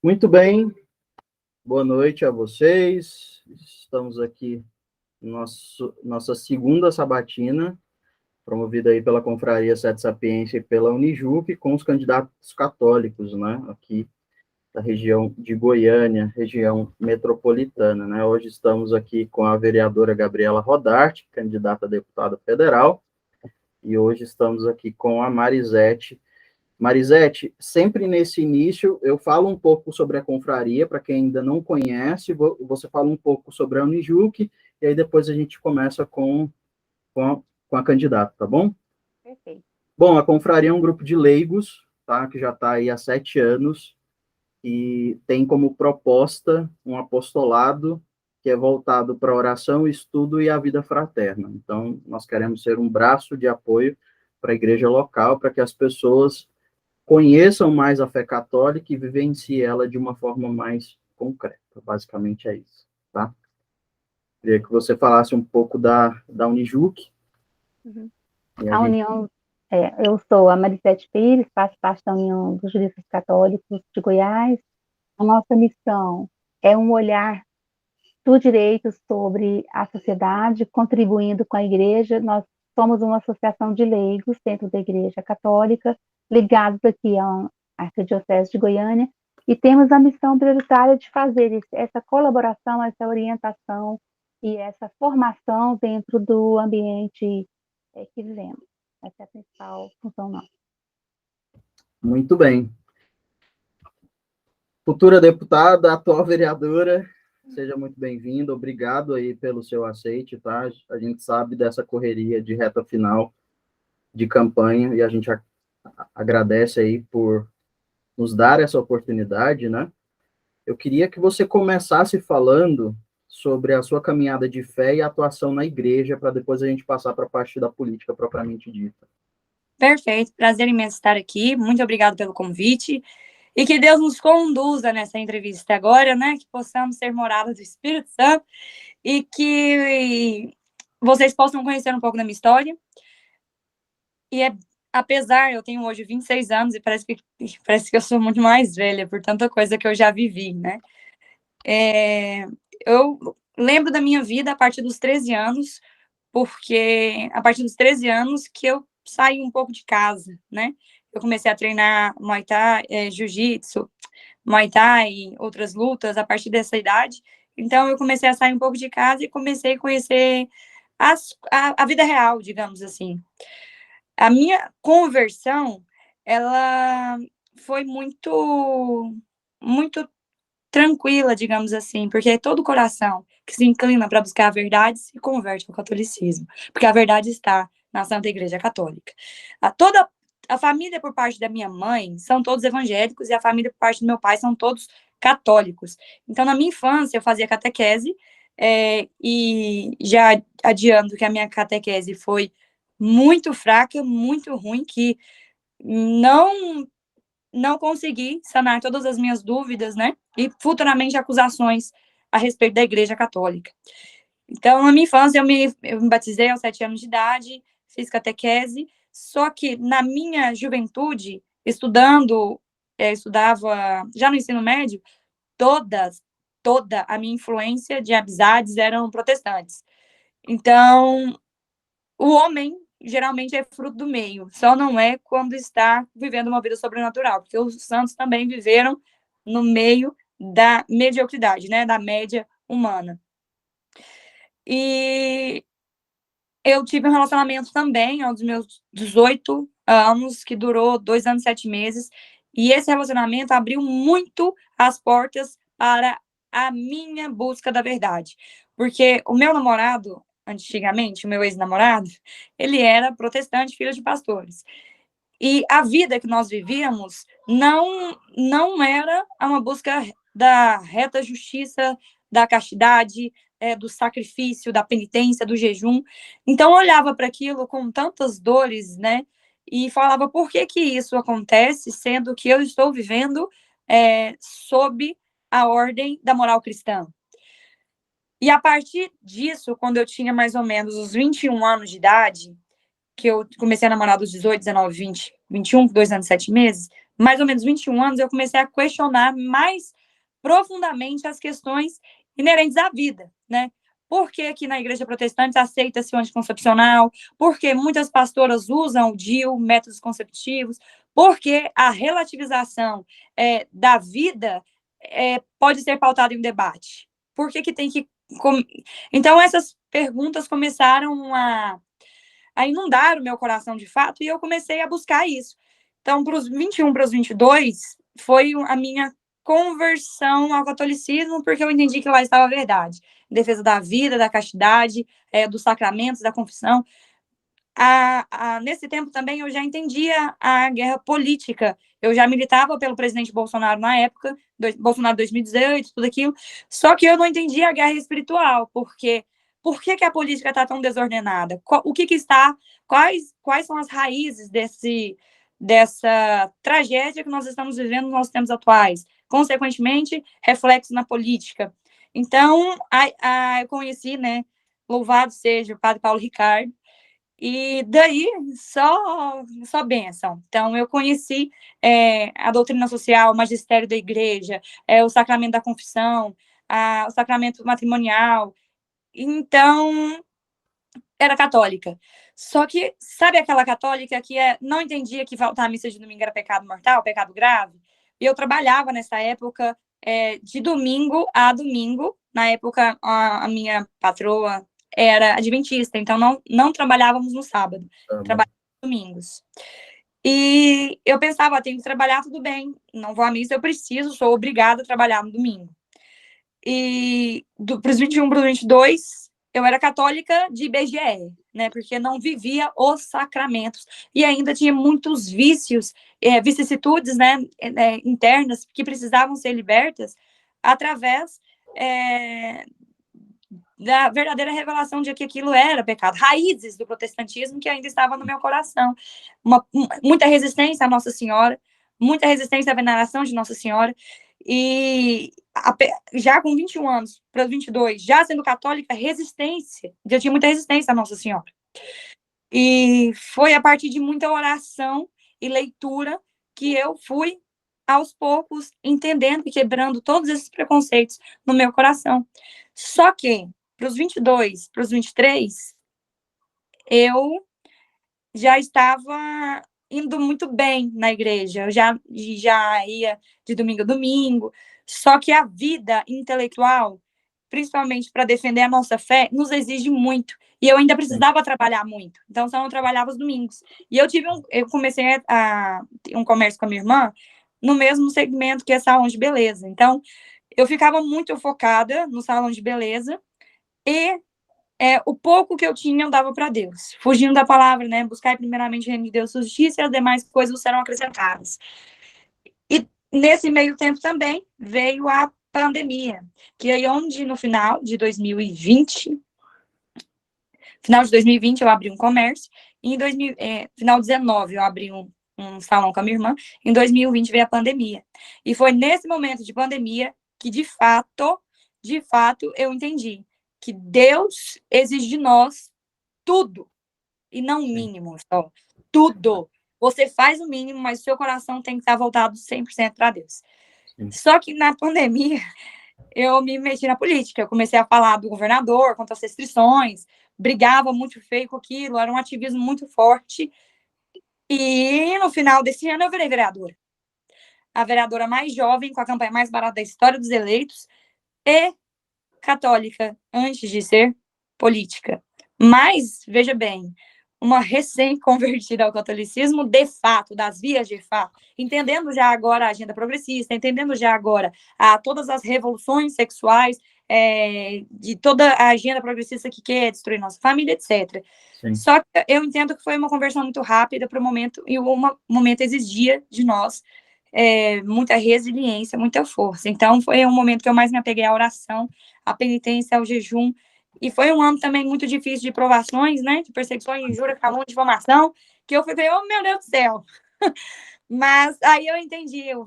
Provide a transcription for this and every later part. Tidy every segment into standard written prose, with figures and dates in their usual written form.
Muito bem, boa noite a vocês. Estamos aqui nossa segunda sabatina, promovida aí pela Confraria Sete Sapiência e pela Unijuc, com os candidatos católicos, né, aqui da região de Goiânia, região metropolitana, né. Hoje estamos aqui com a vereadora Gabriela Rodarte, candidata a deputada federal, e hoje estamos aqui com a Marisete. Marisete, sempre nesse início, eu falo um pouco sobre a confraria, para quem ainda não conhece, você fala um pouco sobre a Unijuc, e aí depois a gente começa com a candidata, tá bom? Perfeito. Bom, a confraria é um grupo de leigos, tá, que já está aí há 7 anos, e tem como proposta um apostolado que é voltado para oração, estudo e a vida fraterna. Então, nós queremos ser um braço de apoio para a igreja local, para que as pessoas conheçam mais a fé católica e vivenciem ela de uma forma mais concreta. Basicamente é isso, tá? Queria que você falasse um pouco da Unijuc. Uhum. A União, eu sou a Marisete Pires, faço parte da União dos Juristas Católicos de Goiás. A nossa missão é um olhar do direito sobre a sociedade, contribuindo com a igreja. Nós somos uma associação de leigos dentro da Igreja Católica, ligados aqui à Arquidiocese de Goiânia, e temos a missão prioritária de fazer essa colaboração, essa orientação e essa formação dentro do ambiente que vivemos. Essa é a principal função nossa. Muito bem. Futura deputada, atual vereadora, seja muito bem-vinda, obrigado aí pelo seu aceite, tá? A gente sabe dessa correria de reta final de campanha e a gente agradece aí por nos dar essa oportunidade, né? Eu queria que você começasse falando sobre a sua caminhada de fé e atuação na igreja, para depois a gente passar para a parte da política propriamente dita. Perfeito, prazer imenso estar aqui, muito obrigado pelo convite, e que Deus nos conduza nessa entrevista agora, né, que possamos ser morada do Espírito Santo, e que vocês possam conhecer um pouco da minha história, e apesar, eu tenho hoje 26 anos, e parece que eu sou muito mais velha, por tanta coisa que eu já vivi, né, eu lembro da minha vida a partir dos 13 anos, porque a partir dos 13 anos que eu saí um pouco de casa, né? Eu comecei a treinar Muay Thai, Jiu-Jitsu, Muay Thai e outras lutas a partir dessa idade. Então, eu comecei a sair um pouco de casa e comecei a conhecer a vida real, digamos assim. A minha conversão, ela foi muito tranquila, digamos assim, porque todo coração que se inclina para buscar a verdade se converte ao catolicismo, porque a verdade está na Santa Igreja Católica. Toda a família por parte da minha mãe são todos evangélicos e a família por parte do meu pai são todos católicos. Então, na minha infância, eu fazia catequese e já adianto que a minha catequese foi muito fraca, muito ruim, que não consegui sanar todas as minhas dúvidas, né? E futuramente acusações a respeito da Igreja Católica. Então, na minha infância, eu me batizei aos 7 anos de idade, fiz catequese, só que na minha juventude, estudava já no ensino médio, toda a minha influência de amizades eram protestantes. Então, o homem geralmente é fruto do meio, só não é quando está vivendo uma vida sobrenatural, porque os santos também viveram no meio da mediocridade, né, da média humana. E eu tive um relacionamento também aos meus 18 anos, que durou 2 anos e 7 meses, e esse relacionamento abriu muito as portas para a minha busca da verdade, porque o meu namorado, antigamente, o meu ex-namorado, ele era protestante, filho de pastores. E a vida que nós vivíamos não era uma busca da reta justiça, da castidade, do sacrifício, da penitência, do jejum. Então, eu olhava para aquilo com tantas dores, né? E falava, por que que isso acontece, sendo que eu estou vivendo sob a ordem da moral cristã? E a partir disso, quando eu tinha mais ou menos os 21 anos de idade, que eu comecei a namorar dos 18, 19, 20, 21, 2 anos e 7 meses, mais ou menos 21 anos, eu comecei a questionar mais profundamente as questões inerentes à vida, né? Por que aqui na igreja protestante aceita-se o anticoncepcional? Por que muitas pastoras usam o DIU, métodos conceptivos? Por que a relativização da vida pode ser pautada em um debate? Por que tem que... Então, essas perguntas começaram a inundar o meu coração de fato, e eu comecei a buscar isso. Então, para os 21, para os 22, foi a minha conversão ao catolicismo, porque eu entendi que lá estava a verdade. Em defesa da vida, da castidade, dos sacramentos, da confissão. Nesse tempo também eu já entendia a guerra política. Eu já militava pelo presidente Bolsonaro na época, Bolsonaro 2018, tudo aquilo. Só que eu não entendia a guerra espiritual, porque por que a política está tão desordenada? O que está... Quais são as raízes dessa tragédia que nós estamos vivendo nos nossos tempos atuais? Consequentemente, reflexo na política. Então, eu conheci, né, louvado seja o padre Paulo Ricardo, e daí só bênção. Então, eu conheci a doutrina social, o magistério da igreja, o sacramento da confissão, o sacramento matrimonial. Então, era católica. Só que, sabe aquela católica que não entendia que faltar a missa de domingo era pecado mortal, pecado grave? E eu trabalhava nessa época de domingo a domingo. Na época, a minha patroa era adventista, então não trabalhávamos no sábado, trabalhávamos nos domingos. E eu pensava, tenho que trabalhar, tudo bem, não vou à missa, eu preciso, sou obrigada a trabalhar no domingo. E para os 21, para os 22, eu era católica de IBGE, né, porque não vivia os sacramentos, e ainda tinha muitos vícios, vicissitudes, né, internas, que precisavam ser libertas através da verdadeira revelação de que aquilo era pecado, raízes do protestantismo que ainda estava no meu coração, muita resistência à Nossa Senhora, muita resistência à veneração de Nossa Senhora, e já com 21 anos, para os 22, já sendo católica, já tinha muita resistência à Nossa Senhora. E foi a partir de muita oração e leitura que eu fui, aos poucos, entendendo e quebrando todos esses preconceitos no meu coração. Só que, para os 22, para os 23, eu já estava indo muito bem na igreja, eu já ia de domingo a domingo, só que a vida intelectual, principalmente para defender a nossa fé, nos exige muito, e eu ainda precisava trabalhar muito, então só não trabalhava os domingos. E eu comecei a ter um comércio com a minha irmã, no mesmo segmento que é salão de beleza, então eu ficava muito focada no salão de beleza, e o pouco que eu tinha eu dava para Deus, fugindo da palavra, né? Buscar primeiramente o reino de Deus, justiça, e as demais coisas serão acrescentadas. E nesse meio tempo também veio a pandemia, que aí onde no final de 2020 eu abri um comércio, e final de 2019 eu abri um salão com a minha irmã, em 2020 veio a pandemia. E foi nesse momento de pandemia que, de fato, eu entendi que Deus exige de nós tudo, e não o mínimo só. Tudo. Você faz o mínimo, mas o seu coração tem que estar voltado 100% para Deus. Sim. Só que na pandemia, eu me meti na política. Eu comecei a falar do governador, contra as restrições, brigava muito feio com aquilo, era um ativismo muito forte. E no final desse ano eu virei vereadora. A vereadora mais jovem, com a campanha mais barata da história dos eleitos, e católica, antes de ser política. Mas, veja bem, uma recém-convertida ao catolicismo, de fato, das vias de fato, entendendo já agora a agenda progressista, entendendo já agora todas as revoluções sexuais, de toda a agenda progressista que quer destruir nossa família, etc. Sim. Só que eu entendo que foi uma conversão muito rápida para o momento, e o momento exigia de nós muita resiliência, muita força. Então, foi um momento que eu mais me apeguei à oração, à penitência, ao jejum. E foi um ano também muito difícil de provações, né? De perseguições, injúria, calúnia, difamação, que eu falei, oh, meu Deus do céu! Mas aí eu entendi a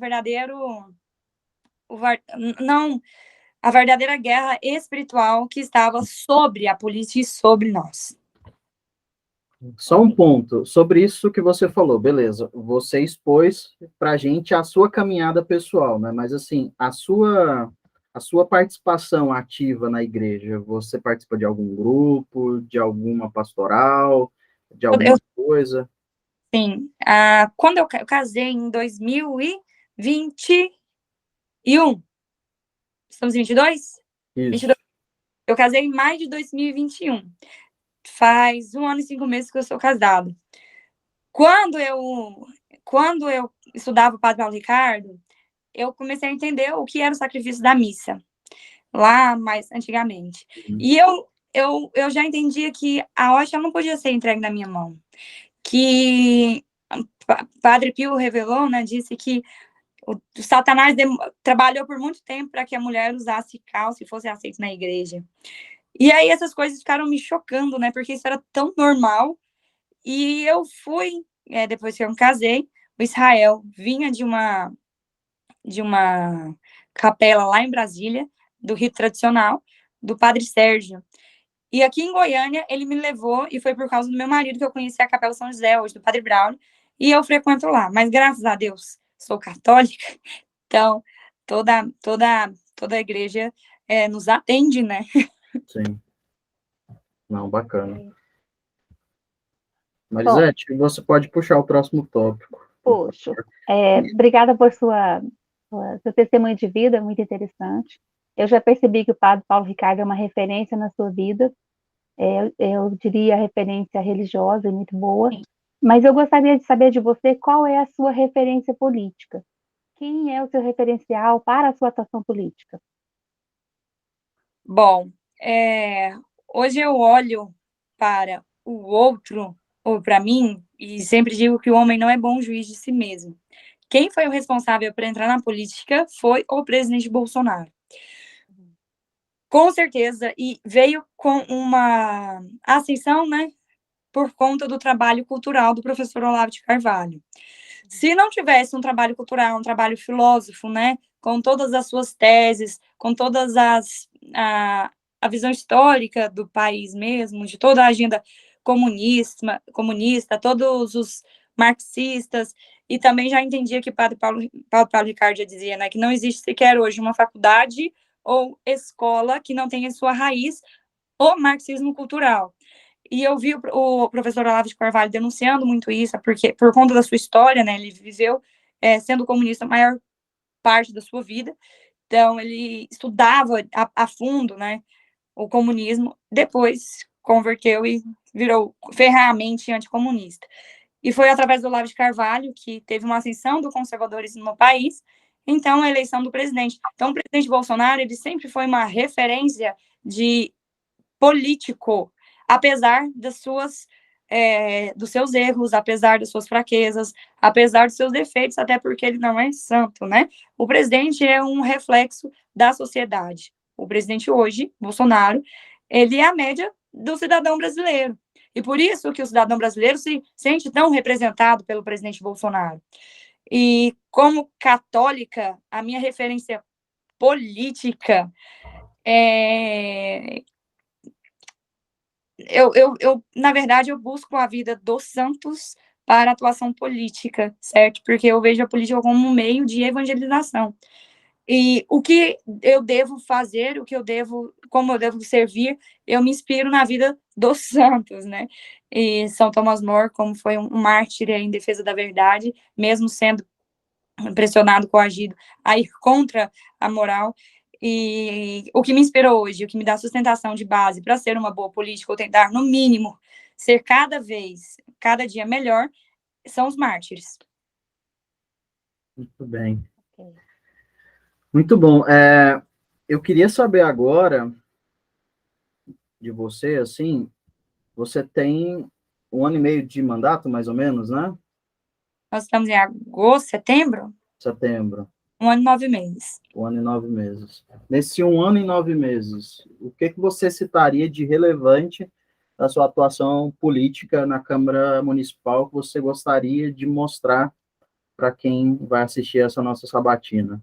verdadeira guerra espiritual que estava sobre a política e sobre nós. Só um ponto sobre isso que você falou, beleza? Você expôs para a gente a sua caminhada pessoal, né? Mas assim, a sua participação ativa na igreja, você participa de algum grupo, de alguma pastoral, de Eu, alguma coisa? sim, quando eu casei em 2021, estamos em 22? Isso. 22. Eu casei em maio de 2021. Faz 1 ano e 5 meses que eu sou casada. Quando eu estudava o Padre Paulo Ricardo, eu comecei a entender o que era o sacrifício da missa, lá mais antigamente. Uhum. E eu já entendia que a hóstia não podia ser entregue na minha mão. Que Padre Pio revelou, né, disse que o Satanás trabalhou por muito tempo para que a mulher usasse calça e fosse aceita na igreja. E aí essas coisas ficaram me chocando, né, porque isso era tão normal. E eu fui, depois que eu me casei, o Israel vinha de uma capela lá em Brasília, do rito tradicional, do Padre Sérgio. E aqui em Goiânia, ele me levou, e foi por causa do meu marido que eu conheci a Capela São José, hoje do Padre Braulio, e eu frequento lá. Mas graças a Deus, sou católica, então toda a igreja nos atende, né? Sim. Não, bacana. Bom, Marisete, você pode puxar o próximo tópico. puxo. Obrigada por seu testemunho de vida, muito interessante. Eu já percebi que o Padre Paulo Ricardo é uma referência na sua vida, eu diria referência religiosa e muito boa, mas eu gostaria de saber de você qual é a sua referência política. Quem é o seu referencial para a sua atuação política? Bom, hoje eu olho para o outro, ou para mim, e sempre digo que o homem não é bom juiz de si mesmo. Quem foi o responsável por entrar na política foi o presidente Bolsonaro. Com certeza, e veio com uma ascensão, né, por conta do trabalho cultural do professor Olavo de Carvalho. Se não tivesse um trabalho cultural, um trabalho filósofo, né, com todas as suas teses, com todas a visão histórica do país mesmo, de toda a agenda comunista, todos os marxistas, e também já entendia que Paulo Ricardo já dizia, né, que não existe sequer hoje uma faculdade ou escola que não tenha sua raiz o marxismo cultural. E eu vi o professor Olavo de Carvalho denunciando muito isso, porque por conta da sua história, né, ele viveu sendo comunista a maior parte da sua vida, então ele estudava a fundo, né, o comunismo, depois converteu e virou ferramente anticomunista. E foi através do Olavo de Carvalho que teve uma ascensão do conservadorismo no país, então a eleição do presidente. Então o presidente Bolsonaro, ele sempre foi uma referência de político, apesar dos seus erros, apesar das suas fraquezas, apesar dos seus defeitos, até porque ele não é santo, né? O presidente é um reflexo da sociedade. O presidente hoje, Bolsonaro, ele é a média do cidadão brasileiro. E por isso que o cidadão brasileiro se sente tão representado pelo presidente Bolsonaro. E como católica, a minha referência política na verdade, eu busco a vida dos santos para atuação política, certo? Porque eu vejo a política como um meio de evangelização. E o que eu devo fazer, como eu devo servir, eu me inspiro na vida dos santos, né? E São Thomas More, como foi um mártir em defesa da verdade, mesmo sendo pressionado, coagido, a ir contra a moral. E o que me inspirou hoje, o que me dá sustentação de base para ser uma boa política, ou tentar, no mínimo, ser cada dia melhor, são os mártires. Muito bem. Muito bom. Eu queria saber agora de você, assim, você tem 1 ano e meio de mandato, mais ou menos, né? Nós estamos em agosto, setembro? Setembro. 1 ano e 9 meses. 1 ano e 9 meses. Nesse 1 ano e 9 meses, o que você citaria de relevante da sua atuação política na Câmara Municipal que você gostaria de mostrar para quem vai assistir essa nossa sabatina?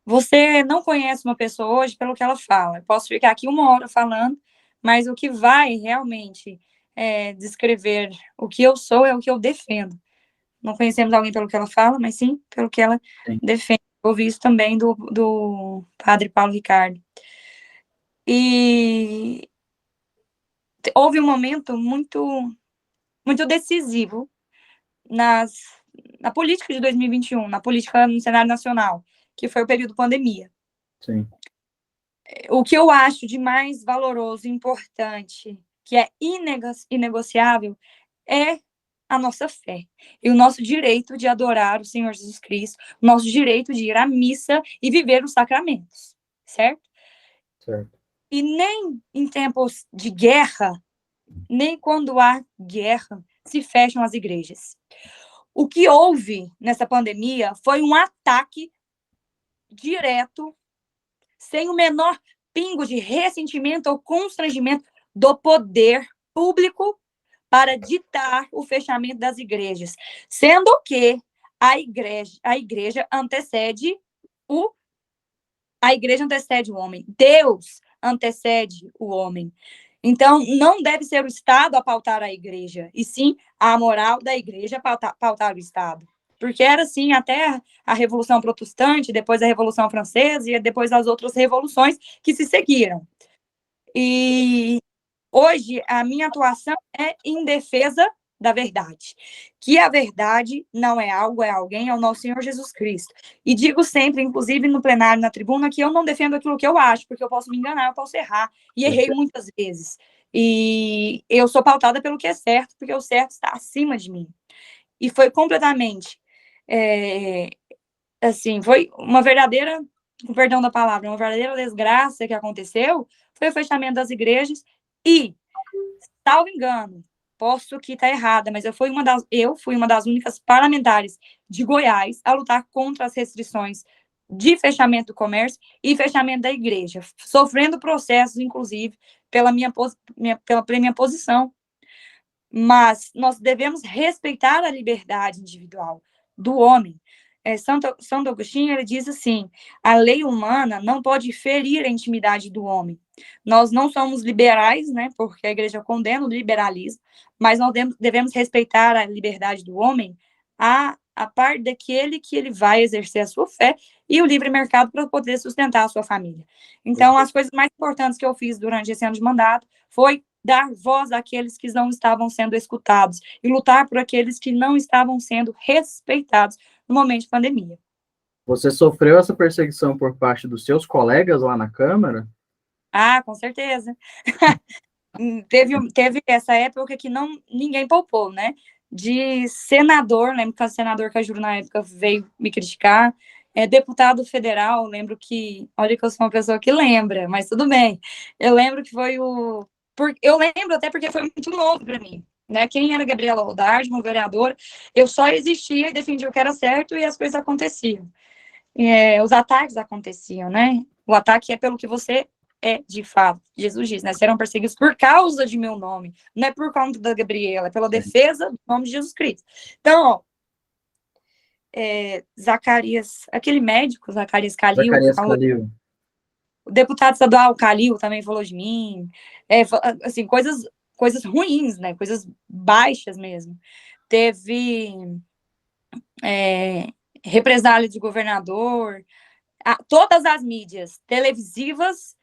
Você não conhece uma pessoa hoje pelo que ela fala. Eu posso ficar aqui 1 hora falando, mas o que vai realmente descrever o que eu sou, é o que eu defendo. Não conhecemos alguém pelo que ela fala, mas sim pelo que ela defende. Ouvi isso também do padre Paulo Ricardo. E houve um momento muito, muito decisivo na política de 2021, na política no cenário nacional, que foi o período pandemia. Sim. O que eu acho de mais valoroso e importante, que é inegociável, é a nossa fé e o nosso direito de adorar o Senhor Jesus Cristo, o nosso direito de ir à missa e viver os sacramentos, certo? Certo. E nem em tempos de guerra, nem quando há guerra, se fecham as igrejas. O que houve nessa pandemia foi um ataque direto, sem o menor pingo de ressentimento ou constrangimento do poder público para ditar o fechamento das igrejas, sendo que a igreja antecede o homem, Deus antecede o homem. Então, não deve ser o Estado a pautar a igreja, e sim a moral da igreja a pautar o Estado. Porque era assim até a Revolução Protestante, depois a Revolução Francesa e depois as outras revoluções que se seguiram. E hoje a minha atuação é em defesa da verdade. Que a verdade não é algo, é alguém, é o nosso Senhor Jesus Cristo. E digo sempre, inclusive no plenário, na tribuna, que eu não defendo aquilo que eu acho, porque eu posso me enganar, eu posso errar. E errei muitas vezes. E eu sou pautada pelo que é certo, porque o certo está acima de mim. E foi completamente, assim, foi uma verdadeira, com perdão da palavra, uma verdadeira desgraça que aconteceu, foi o fechamento das igrejas e, salvo engano, posso que está errada, mas eu fui uma das únicas parlamentares de Goiás a lutar contra as restrições de fechamento do comércio e fechamento da igreja, sofrendo processos, inclusive, pela minha posição. Mas nós devemos respeitar a liberdade individual do homem. Santo Agostinho, ele diz assim, a lei humana não pode ferir a intimidade do homem. Nós não somos liberais, né, porque a igreja condena o liberalismo, mas nós devemos respeitar a liberdade do homem a par daquele que ele vai exercer a sua fé e o livre mercado para poder sustentar a sua família. Então, as coisas mais importantes que eu fiz durante esse ano de mandato foi dar voz àqueles que não estavam sendo escutados e lutar por aqueles que não estavam sendo respeitados no momento de pandemia. Você sofreu essa perseguição por parte dos seus colegas lá na Câmara? Ah, com certeza. Teve essa época que ninguém poupou, né? De senador, lembro que o senador Cajuru na época veio me criticar, deputado federal, lembro que, olha que eu sou uma pessoa que lembra, mas tudo bem, eu lembro que foi eu lembro até porque foi muito novo para mim, né? Quem era Gabriela Rodarte, uma vereadora, eu só existia e defendia o que era certo e as coisas aconteciam. Os ataques aconteciam, né? O ataque é pelo que você é, de fato. Jesus diz, né? Serão perseguidos por causa de meu nome. Não é por conta da Gabriela, é pela defesa do nome de Jesus Cristo. Então, ó, Zacarias, aquele médico, Zacarias Calil, o deputado estadual Calil também falou de mim. Assim, coisas ruins, né? Coisas baixas mesmo. Teve represália de governador, todas as mídias, televisivas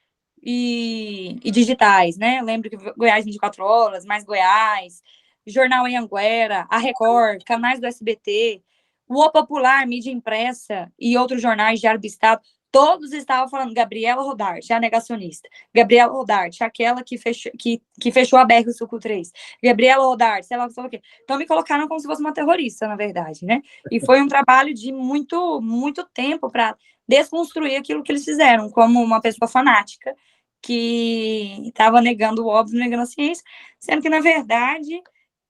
e digitais, né? Lembro que Goiás 24 Horas, Mais Goiás, Jornal Anhanguera, a Record, canais do SBT, o Popular, mídia impressa e outros jornais, Diário do Estado, todos estavam falando Gabriela Rodarte, a negacionista. Gabriela Rodarte, aquela que fechou a BR Suco 3. Gabriela Rodarte, sei lá o quê. Então me colocaram como se fosse uma terrorista, na verdade, né? E foi um trabalho de muito, muito tempo para desconstruir aquilo que eles fizeram, como uma pessoa fanática que estava negando o óbvio, negando a ciência, sendo que, na verdade,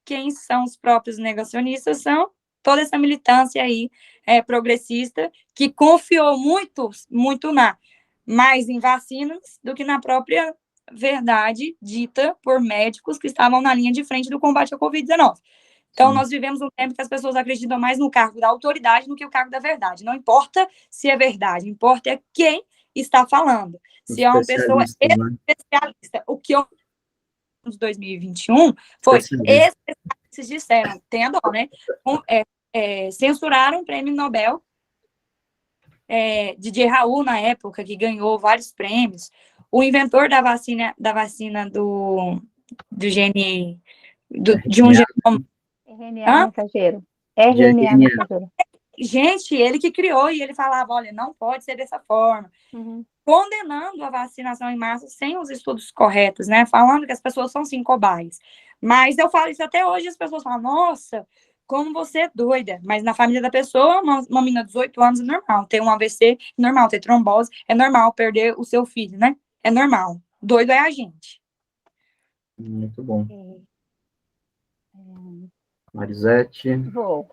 quem são os próprios negacionistas são toda essa militância aí progressista que confiou muito mais em vacinas do que na própria verdade dita por médicos que estavam na linha de frente do combate à Covid-19. Então, nós vivemos um tempo que as pessoas acreditam mais no cargo da autoridade do que o cargo da verdade. Não importa se é verdade, importa é quem está falando. Se é uma pessoa especialista, o que eu de 2021 foi, esses disseram, tem a dó, né? Censuraram o prêmio Nobel, Didier Raoult, na época, que ganhou vários prêmios, o inventor da vacina do gene, de um genoma. RNA mensageiro. RNA mensageiro. Gente, ele que criou, e ele falava, olha, não pode ser dessa forma. Condenando a vacinação em massa sem os estudos corretos, né? Falando que as pessoas são, sim, cobaias. Mas eu falo isso até hoje, as pessoas falam, nossa, como você é doida. Mas na família da pessoa, uma menina de 18 anos é normal. Ter um AVC é normal, ter trombose é normal, perder o seu filho, né? É normal. Doido é a gente. Muito bom. Marisete. Vou.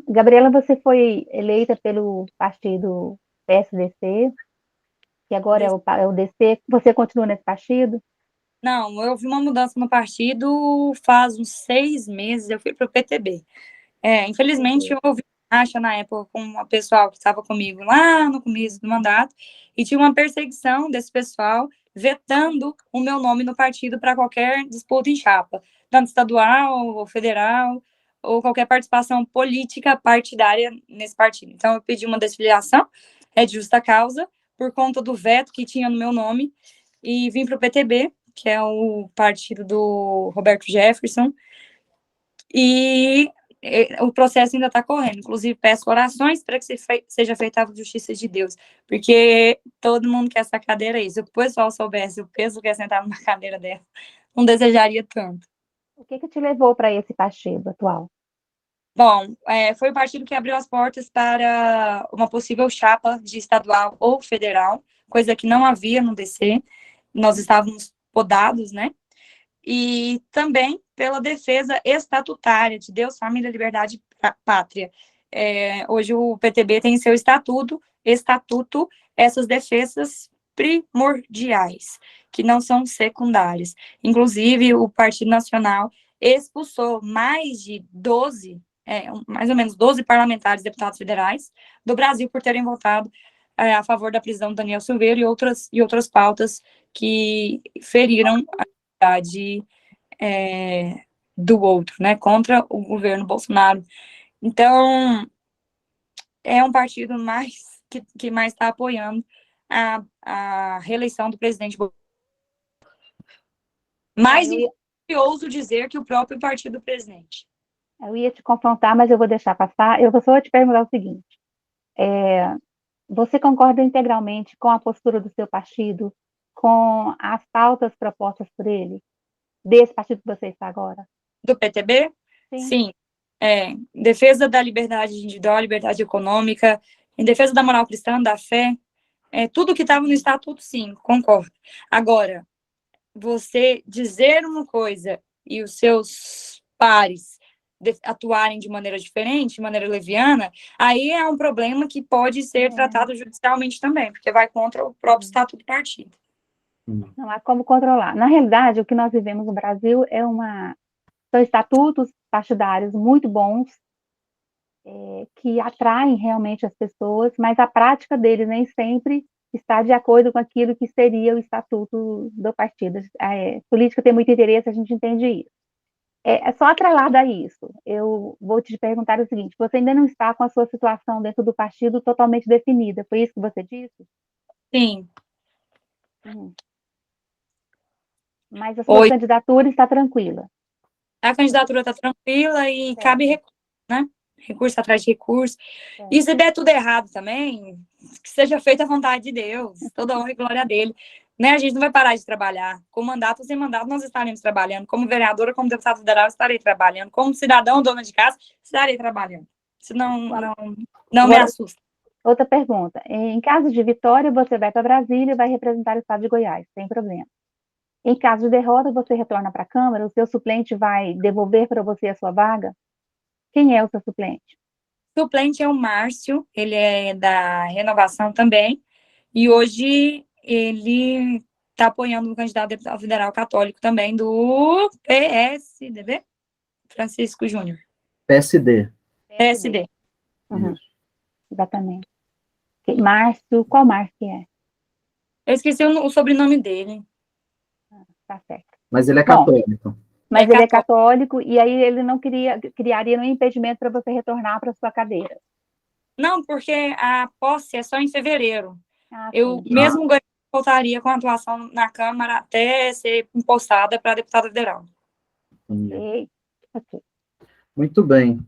Gabriela, você foi eleita pelo partido PSDC, que agora é o DC. Você continua nesse partido? Não, eu vi uma mudança no partido faz uns 6 meses, eu fui para o PTB. Infelizmente, eu ouvi acha na época com uma pessoal que estava comigo lá no começo do mandato, e tinha uma perseguição desse pessoal vetando o meu nome no partido para qualquer disputa em chapa, tanto estadual ou federal, ou qualquer participação política partidária nesse partido. Então, eu pedi uma desfiliação, de justa causa, por conta do veto que tinha no meu nome, e vim para o PTB, que é o partido do Roberto Jefferson, e o processo ainda está correndo. Inclusive, peço orações para que seja feita a justiça de Deus, porque todo mundo quer essa cadeira aí. Se o pessoal soubesse o peso que é sentar numa cadeira dela, não desejaria tanto. O que te levou para esse partido atual? Bom, foi o partido que abriu as portas para uma possível chapa de estadual ou federal, coisa que não havia no DC. Nós estávamos podados, né? E também pela defesa estatutária de Deus, família, liberdade, pátria. Hoje o PTB tem em seu estatuto essas defesas primordiais, que não são secundárias. Inclusive, o Partido Nacional expulsou mais ou menos 12 parlamentares, deputados federais do Brasil por terem votado a favor da prisão do Daniel Silveira e outras pautas que feriram do outro, né, contra o governo Bolsonaro. Então, é um partido que mais está apoiando a reeleição do presidente Bolsonaro. Mais ouso dizer que o próprio partido do presidente. Eu ia te confrontar, mas eu vou deixar passar. Eu vou só te perguntar o seguinte: você concorda integralmente com a postura do seu partido, com as pautas propostas por ele, desse partido que você está agora? Do PTB? Sim. Em defesa da liberdade individual, liberdade econômica, em defesa da moral cristã, da fé, tudo que estava no estatuto, sim, concordo. Agora, você dizer uma coisa e os seus pares atuarem de maneira diferente, de maneira leviana, aí é um problema que pode ser tratado judicialmente também, porque vai contra o próprio estatuto do partido. Não há como controlar. Na realidade, o que nós vivemos no Brasil são estatutos partidários muito bons, que atraem realmente as pessoas, mas a prática deles nem sempre está de acordo com aquilo que seria o estatuto do partido. Política tem muito interesse, a gente entende isso. É só atrelado a isso. Eu vou te perguntar o seguinte: você ainda não está com a sua situação dentro do partido totalmente definida, foi isso que você disse? Sim. Mas a sua candidatura está tranquila? A candidatura está tranquila e cabe recurso, né? Recurso atrás de recurso. E se der tudo errado também, que seja feita a vontade de Deus, toda honra e glória dele. Né? A gente não vai parar de trabalhar. Com mandato ou sem mandato, nós estaremos trabalhando. Como vereadora, como deputada federal, estarei trabalhando. Como cidadão, dona de casa, estarei trabalhando. Isso não me assusta. Outra pergunta. Em caso de vitória, você vai para Brasília e vai representar o estado de Goiás, sem problema. Em caso de derrota, você retorna para a Câmara, o seu suplente vai devolver para você a sua vaga? Quem é o seu suplente? O suplente é o Márcio, ele é da Renovação também, e hoje ele está apoiando um candidato a deputado federal católico também do PSDB, Francisco Júnior. PSD. PSD. Uhum. Exatamente. Márcio, qual Márcio é? Eu esqueci o sobrenome dele. Tá certo. Mas ele é Bom, católico. mas É ele é católico e aí ele não criaria nenhum impedimento para você retornar para sua cadeira. Não, porque a posse é só em fevereiro. Ah, Eu, sim. mesmo voltaria com a atuação na Câmara até ser impostada para deputada federal. Entendi. Ok. Muito bem.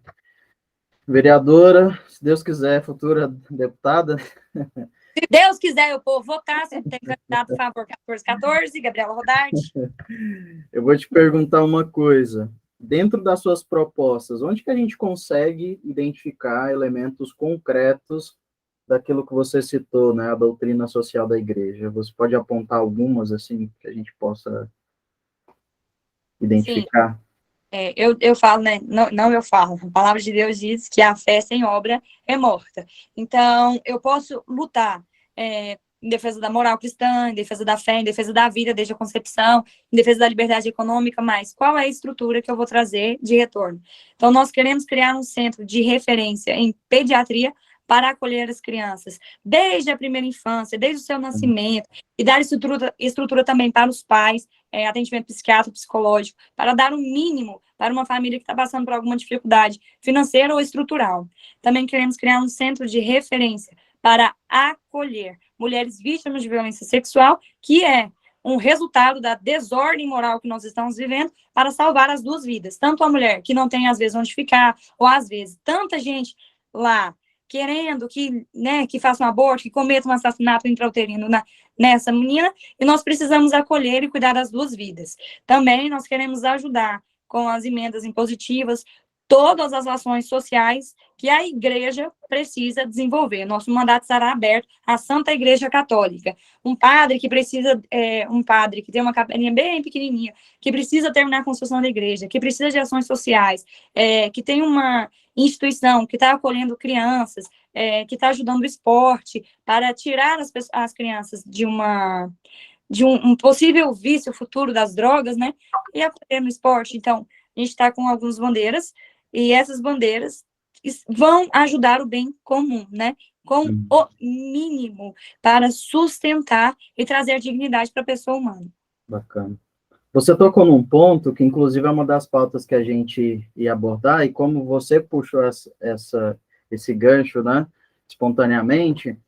Vereadora, se Deus quiser, futura deputada. Se Deus quiser, eu vou votar. Se tem candidato a favor 1414, Gabriela Rodarte. Eu vou te perguntar uma coisa. Dentro das suas propostas, onde que a gente consegue identificar elementos concretos daquilo que você citou, né, a doutrina social da igreja? Você pode apontar algumas, assim, que a gente possa Sim, identificar? eu falo, né? Não eu falo. A palavra de Deus diz que a fé sem obra é morta. Então, eu posso lutar em defesa da moral cristã, em defesa da fé, em defesa da vida desde a concepção, em defesa da liberdade econômica, mas qual é a estrutura que eu vou trazer de retorno? Então, nós queremos criar um centro de referência em pediatria para acolher as crianças, desde a primeira infância, desde o seu nascimento, e dar estrutura também para os pais, atendimento psiquiátrico, psicológico, para dar o mínimo para uma família que está passando por alguma dificuldade financeira ou estrutural. Também queremos criar um centro de referência para acolher mulheres vítimas de violência sexual, que é um resultado da desordem moral que nós estamos vivendo, para salvar as duas vidas. Tanto a mulher que não tem, às vezes, onde ficar, ou, às vezes, tanta gente lá querendo que faça um aborto, que cometa um assassinato intrauterino nessa menina, e nós precisamos acolher e cuidar das duas vidas. Também nós queremos ajudar com as emendas impositivas, todas as ações sociais que a igreja precisa desenvolver. Nosso mandato estará aberto à Santa Igreja Católica. Um padre que tem uma capelinha bem pequenininha, que precisa terminar a construção da igreja, que precisa de ações sociais, que tem uma instituição que está acolhendo crianças, que está ajudando o esporte para tirar as crianças de um possível vício futuro das drogas, né? E acolher no esporte. Então, a gente está com algumas bandeiras, e essas bandeiras vão ajudar o bem comum, né? Com o mínimo para sustentar e trazer dignidade para a pessoa humana. Bacana. Você tocou num ponto que, inclusive, é uma das pautas que a gente ia abordar, e como você puxou esse gancho, né, espontaneamente,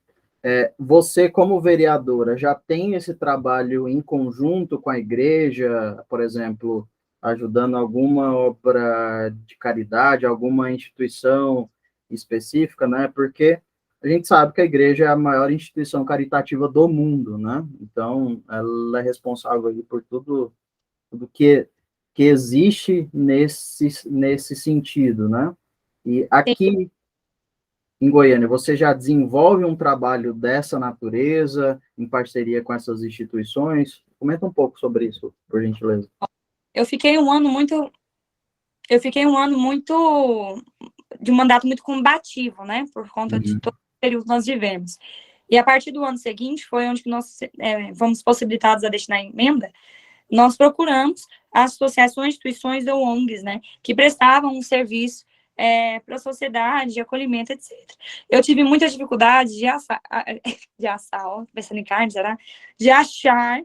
você, como vereadora, já tem esse trabalho em conjunto com a igreja, por exemplo, ajudando alguma obra de caridade, alguma instituição específica, né? Porque a gente sabe que a igreja é a maior instituição caritativa do mundo, né? Então, ela é responsável aí por tudo que existe nesse sentido, né? E aqui em Goiânia, você já desenvolve um trabalho dessa natureza, em parceria com essas instituições? Comenta um pouco sobre isso, por gentileza. Eu fiquei um ano muito de um mandato muito combativo, né? Por conta de todo o período que nós vivemos. E a partir do ano seguinte foi onde que nós fomos possibilitados a destinar emenda. Nós procuramos associações, instituições ou ONGs, né, que prestavam um serviço para a sociedade, de acolhimento, etc. Eu tive muita dificuldade pensando em carne, será? De achar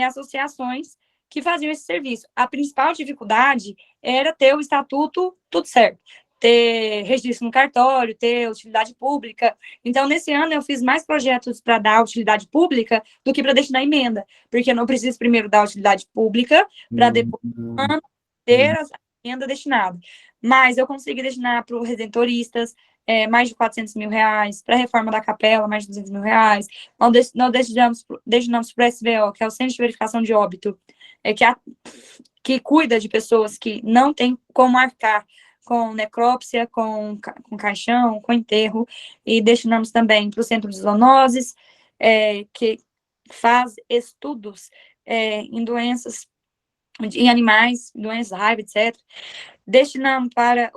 associações que faziam esse serviço. A principal dificuldade era ter o estatuto tudo certo, ter registro no cartório, ter utilidade pública. Então, nesse ano, eu fiz mais projetos para dar utilidade pública do que para destinar emenda, porque eu não preciso primeiro dar utilidade pública para depois ter a emenda destinada. Mas eu consegui destinar para os redentoristas mais de R$400 mil, para a reforma da capela, mais de R$200 mil. Nós destinamos para o SVO, que é o Centro de Verificação de Óbito, que cuida de pessoas que não têm como arcar com necrópsia, com caixão, com enterro, e destinamos também para o Centro de Zoonoses, que faz estudos em doenças, em animais, doenças, raiva, etc. Destinamos para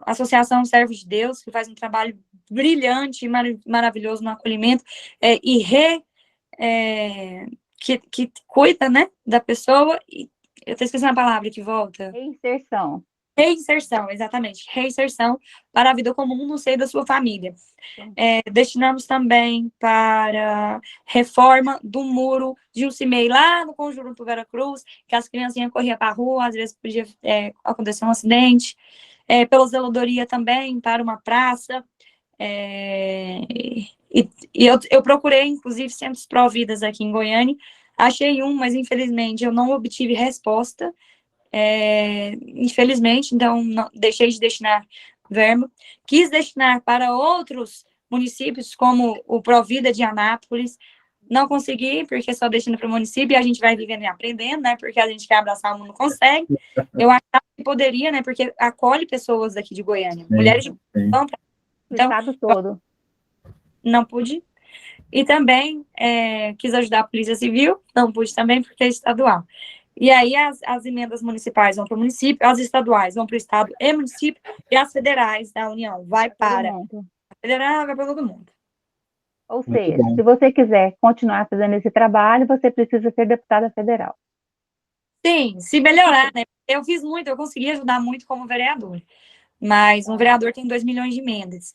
a Associação Servos de Deus, que faz um trabalho brilhante e maravilhoso no acolhimento, que cuida, né, da pessoa, e eu estou esquecendo a palavra que volta. Reinserção. Reinserção, exatamente. Reinserção para a vida comum no seio da sua família. Destinamos também para reforma do muro de Ucimei, lá no Conjunto Veracruz, que as criancinhas corriam para a rua, às vezes podia acontecer um acidente. Pela zeladoria também, para uma praça. Eu procurei, inclusive, centros pró-vidas aqui em Goiânia. Achei um, mas infelizmente eu não obtive resposta. Infelizmente, então deixei de destinar verba. Quis destinar para outros municípios, como o Provida de Anápolis. Não consegui, porque só destina para o município, e a gente vai vivendo e aprendendo, né? Porque a gente quer abraçar o mundo, não consegue. Eu achava que poderia, né? Porque acolhe pessoas daqui de Goiânia, mulheres de então, o estado todo. Não pude. E também quis ajudar a Polícia Civil, não pude também, porque é estadual. E aí as emendas municipais vão para o município, as estaduais vão para o estado e município, e as federais da União vai para a federal, vai para todo mundo. Ou seja, se você quiser continuar fazendo esse trabalho, você precisa ser deputada federal. Sim, se melhorar, né? Eu fiz muito, eu consegui ajudar muito como vereador. Mas um vereador tem 2 milhões de emendas.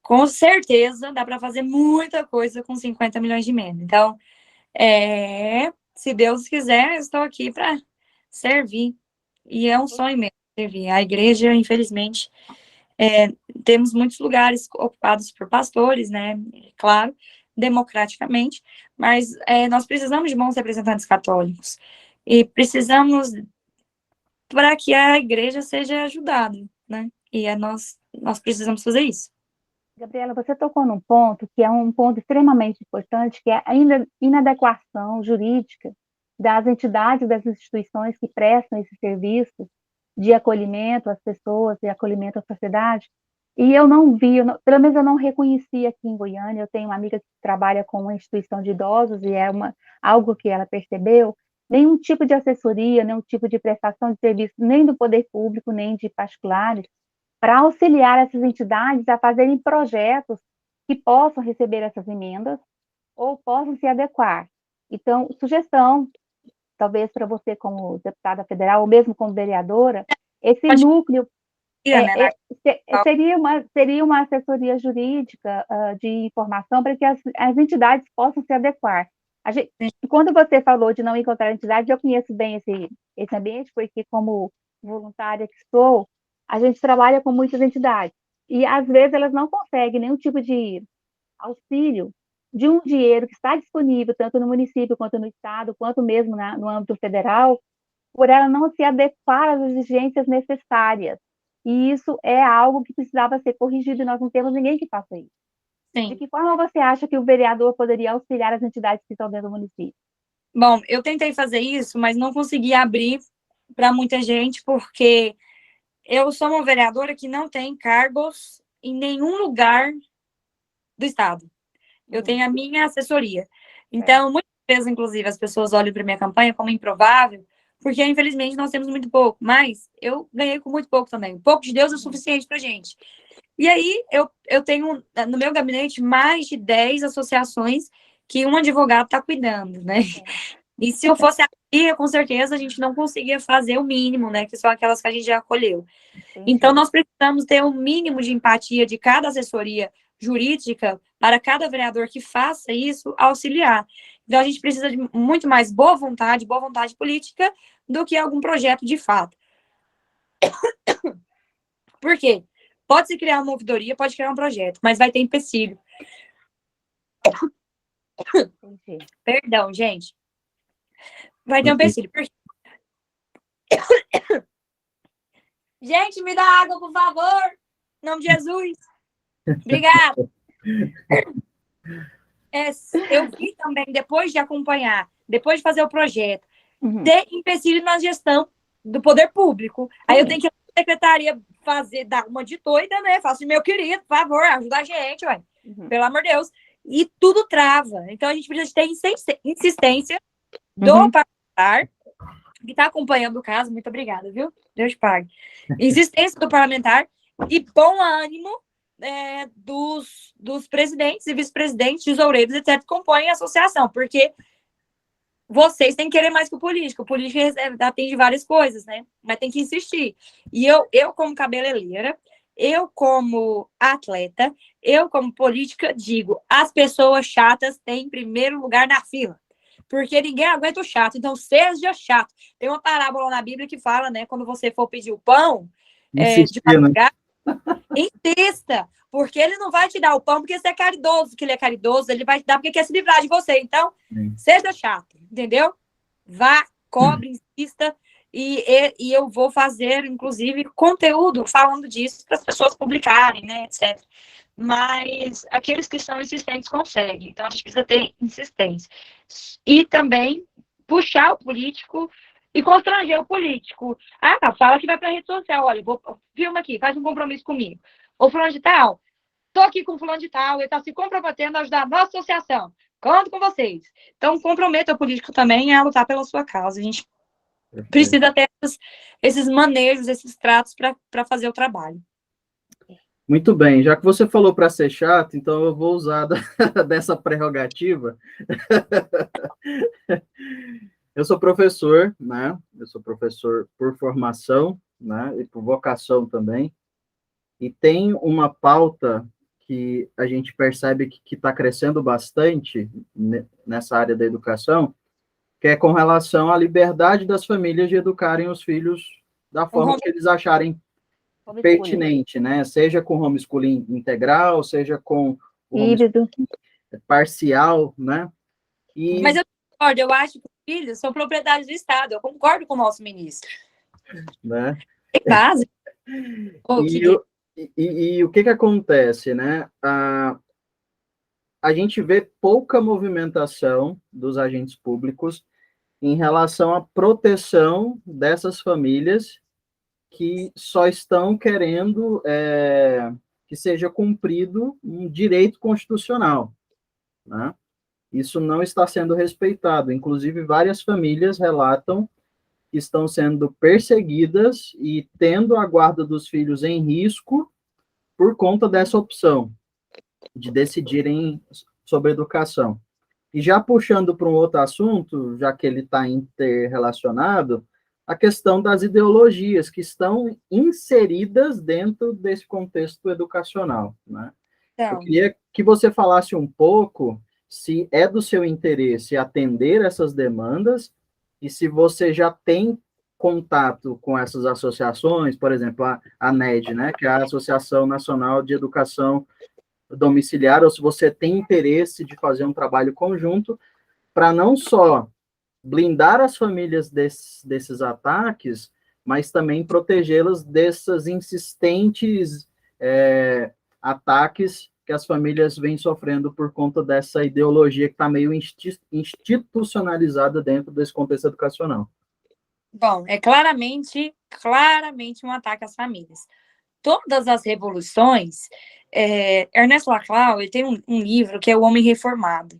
Com certeza dá para fazer muita coisa com 50 milhões de emendas. Então, se Deus quiser, eu estou aqui para servir. E é um sonho mesmo servir. A igreja, infelizmente, temos muitos lugares ocupados por pastores, né? Claro, democraticamente, mas nós precisamos de bons representantes católicos. E precisamos para que a igreja seja ajudada, né? E nós precisamos fazer isso. Gabriela, você tocou num ponto que é um ponto extremamente importante, que é a inadequação jurídica das entidades, das instituições que prestam esse serviço de acolhimento às pessoas e acolhimento à sociedade. E eu não vi, pelo menos eu não reconheci aqui em Goiânia. Eu tenho uma amiga que trabalha com uma instituição de idosos e algo que ela percebeu, nenhum tipo de assessoria, nenhum tipo de prestação de serviço, nem do poder público, nem de particulares, para auxiliar essas entidades a fazerem projetos que possam receber essas emendas ou possam se adequar. Então, sugestão, talvez para você como deputada federal, ou mesmo como vereadora, esse núcleo seria uma assessoria jurídica de informação para que as entidades possam se adequar. Quando você falou de não encontrar entidades, eu conheço bem esse ambiente, porque como voluntária que sou, a gente trabalha com muitas entidades, e às vezes elas não conseguem nenhum tipo de auxílio de um dinheiro que está disponível, tanto no município, quanto no estado, quanto mesmo no âmbito federal, por ela não se adequar às exigências necessárias. E isso é algo que precisava ser corrigido, e nós não temos ninguém que faça isso. Sim. De que forma você acha que o vereador poderia auxiliar as entidades que estão dentro do município? Bom, eu tentei fazer isso, mas não consegui abrir para muita gente, porque eu sou uma vereadora que não tem cargos em nenhum lugar do estado. Eu tenho a minha assessoria. Então, muitas vezes, inclusive, as pessoas olham para minha campanha como improvável, porque, infelizmente, nós temos muito pouco. Mas eu ganhei com muito pouco também. Pouco de Deus é o suficiente para gente. E aí, eu tenho, no meu gabinete, mais de 10 associações que um advogado está cuidando, né? E se eu fosse aqui, com certeza, a gente não conseguia fazer o mínimo, né? Que são aquelas que a gente já acolheu. Então, nós precisamos ter um mínimo de empatia de cada assessoria jurídica para cada vereador que faça isso auxiliar. Então, a gente precisa de muito mais boa vontade política, do que algum projeto de fato. Por quê? Pode-se criar uma ouvidoria, pode criar um projeto, mas vai ter empecilho. Perdão, gente. Vai ter um empecilho. Gente, me dá água, por favor. Em nome de Jesus. Obrigada. Eu vi também, depois de acompanhar, depois de fazer o projeto, ter empecilho na gestão do poder público. Aí eu tenho que ir na secretaria dar uma de doida, né? Faço, meu querido, por favor, ajuda a gente, ué. Pelo amor de Deus. E tudo trava. Então a gente precisa ter insistência do parlamentar, que está acompanhando o caso. Muito obrigada, viu? Deus pague. Insistência do parlamentar e bom ânimo dos presidentes e vice-presidentes, tesoureiros, etc., que compõem a associação, porque vocês têm que querer mais que o político atende várias coisas, né? Mas tem que insistir. E eu como cabeleireira, eu como atleta, eu como política, digo, as pessoas chatas têm primeiro lugar na fila. Porque ninguém aguenta o chato, então seja chato. Tem uma parábola na Bíblia que fala, né, quando você for pedir o pão de madrugada, insista, porque ele não vai te dar o pão porque você é caridoso, que ele é caridoso, ele vai te dar porque quer se livrar de você. Então, seja chato, entendeu? Vá, cobre, insista, e eu vou fazer, inclusive, conteúdo falando disso para as pessoas publicarem, né, etc. Mas aqueles que são insistentes conseguem. Então, a gente precisa ter insistência. E também puxar o político e constranger o político. Ah, fala que vai para a rede social. Olha, filma aqui, faz um compromisso comigo. Ou fulano de tal, estou aqui com fulano de tal, ele está se comprometendo a ajudar a nossa associação. Conto com vocês. Então, comprometa o político também a lutar pela sua causa. A gente precisa ter esses manejos, esses tratos para fazer o trabalho. Muito bem, já que você falou para ser chato, então eu vou usar dessa prerrogativa. Eu sou professor, né? Eu sou professor por formação, né? E por vocação também. E tem uma pauta que a gente percebe que está crescendo bastante nessa área da educação, que é com relação à liberdade das famílias de educarem os filhos da forma que eles acharem pertinente, né? Seja com homeschooling integral, seja com híbrido, parcial, né? Mas eu concordo, eu acho que os filhos são propriedade do Estado, eu concordo com o nosso ministro. Né? É base. E o que acontece, né? A gente vê pouca movimentação dos agentes públicos em relação à proteção dessas famílias que só estão querendo que seja cumprido um direito constitucional, né? Isso não está sendo respeitado. Inclusive, várias famílias relatam que estão sendo perseguidas e tendo a guarda dos filhos em risco por conta dessa opção de decidirem sobre educação. E já puxando para um outro assunto, já que ele está interrelacionado, a questão das ideologias que estão inseridas dentro desse contexto educacional, né? Então, eu queria que você falasse um pouco se é do seu interesse atender essas demandas e se você já tem contato com essas associações, por exemplo, a NED, né, que é a Associação Nacional de Educação Domiciliar, ou se você tem interesse de fazer um trabalho conjunto para não só blindar as famílias desses ataques, mas também protegê-las desses insistentes ataques que as famílias vêm sofrendo por conta dessa ideologia que está meio institucionalizada dentro desse contexto educacional. Bom, é claramente um ataque às famílias. Todas as revoluções, Ernesto Laclau, ele tem um livro que é O Homem Reformado.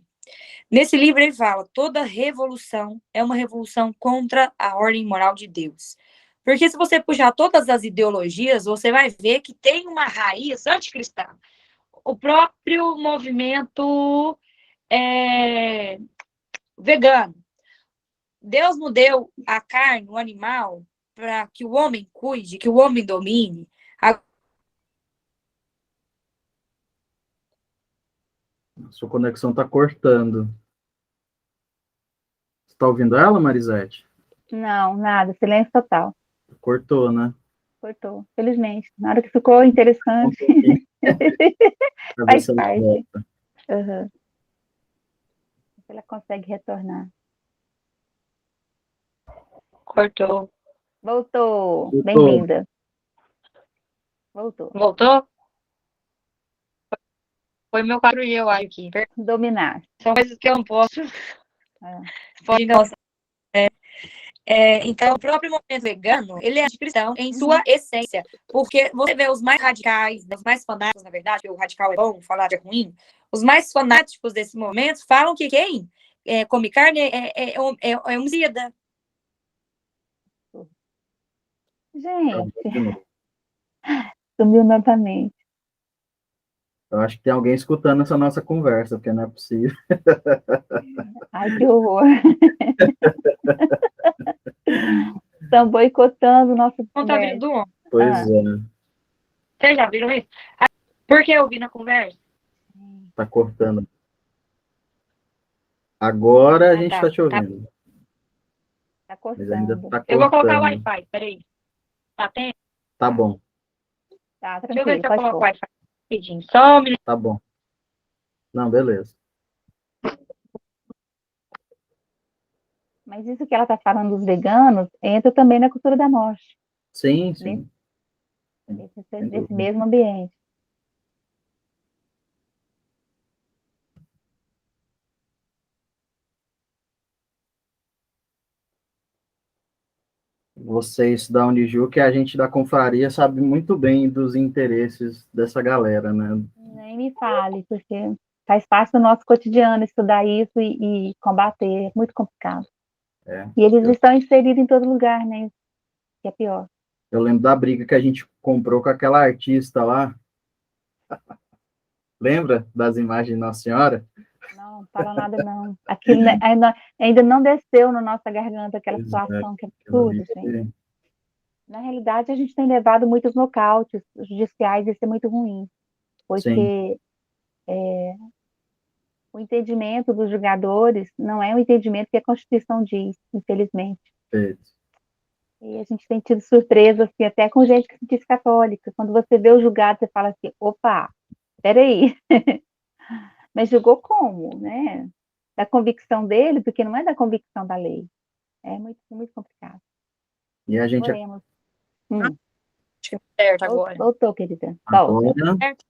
Nesse livro ele fala, toda revolução é uma revolução contra a ordem moral de Deus. Porque se você puxar todas as ideologias, você vai ver que tem uma raiz anticristã. O próprio movimento vegano. Deus não deu a carne, o animal, para que o homem cuide, que o homem domine. Sua conexão está cortando. Você está ouvindo ela, Marisete? Não, nada, silêncio total. Cortou, né? Cortou, felizmente. Na hora que ficou interessante, faz parte. Uhum. Ela consegue retornar. Cortou. Voltou. Bem-vinda. Voltou. Foi meu quadro e eu acho aqui. Dominar. São coisas que eu não posso. Pode não. Então, o próprio movimento vegano, ele é anticristão em sua essência, porque você vê os mais radicais, os mais fanáticos, na verdade, o radical é bom, o fanático é ruim, os mais fanáticos desse momento falam que quem come carne é homicida. Gente, sumiu novamente. Eu acho que tem alguém escutando essa nossa conversa, porque não é possível. Ai, que horror. Estão boicotando o nosso Não tá vindo conversa. do homem. Pois Ah. é, Vocês já viram isso? Por que eu vi na conversa? tá cortando. Agora a Ah, gente tá. está te ouvindo, Tá mas ainda cortando. tá Eu vou colocar o cortando. Wi-Fi, peraí. Tá tempo? Tá bom, Tá, Deixa eu ver tranquilo, se eu pode coloco o pôr. Wi-Fi rapidinho. Só um minuto. tá bom. Não, beleza. Mas isso que ela está falando dos veganos entra também na cultura da morte, Sim, desse, sim. Sem desse dúvida. mesmo ambiente. Vocês da Uniju, que a gente da confraria sabe muito bem dos interesses dessa galera, né? Nem me fale, porque faz parte do nosso cotidiano estudar isso e combater, é muito complicado. É. E eles Eu, estão inseridos em todo lugar, né? Isso que é pior. eu lembro da briga que a gente comprou com aquela artista lá. Lembra das imagens de Nossa Senhora? Não, fala nada não. Aquilo ainda não desceu na nossa garganta aquela Pois é, situação, que aquilo ali absurdo, gente. Na realidade, a gente tem levado muitos nocautes judiciais, isso é muito ruim, sim, porque o entendimento dos jogadores não é o entendimento que a Constituição diz, infelizmente. perfeito. E a gente tem tido surpresa, assim, até com gente que se diz católica. Quando você vê o julgado, você fala assim, opa, peraí, mas julgou como, né? Da convicção dele, porque não é da convicção da lei. É muito, muito complicado. E a gente Oremos. Acho que tá certo agora. Voltou, querida. Volta. agora, Certo?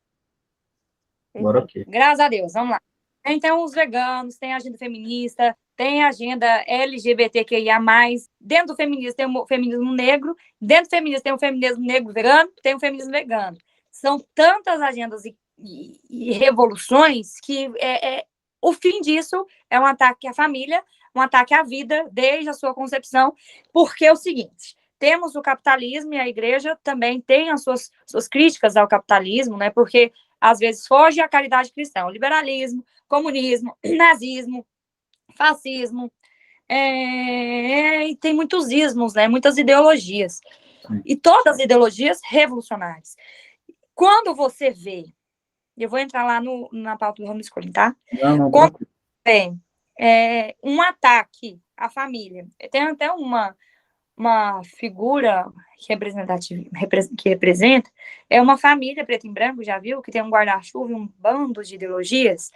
agora ok. Graças a Deus, vamos lá. Então, os veganos, tem a agenda feminista, tem a agenda LGBTQIA+. Dentro do feminismo tem o feminismo negro, dentro do feminismo tem o feminismo negro vegano, tem o feminismo vegano. São tantas agendas e revoluções que o fim disso é um ataque à família, um ataque à vida desde a sua concepção, porque é o seguinte, temos o capitalismo e a igreja também tem as suas críticas ao capitalismo, né? Porque às vezes foge à caridade cristã, o liberalismo, comunismo, nazismo, fascismo, e tem muitos ismos, né? Muitas ideologias. Sim. E todas as ideologias revolucionárias. Quando você vê, eu vou entrar lá na pauta do homeschooling, tá? Não, Quando tranquilo. tem um ataque à família, tem até uma figura representativa, que representa, é uma família preto e branco, já viu? Que tem um guarda-chuva e um bando de ideologias.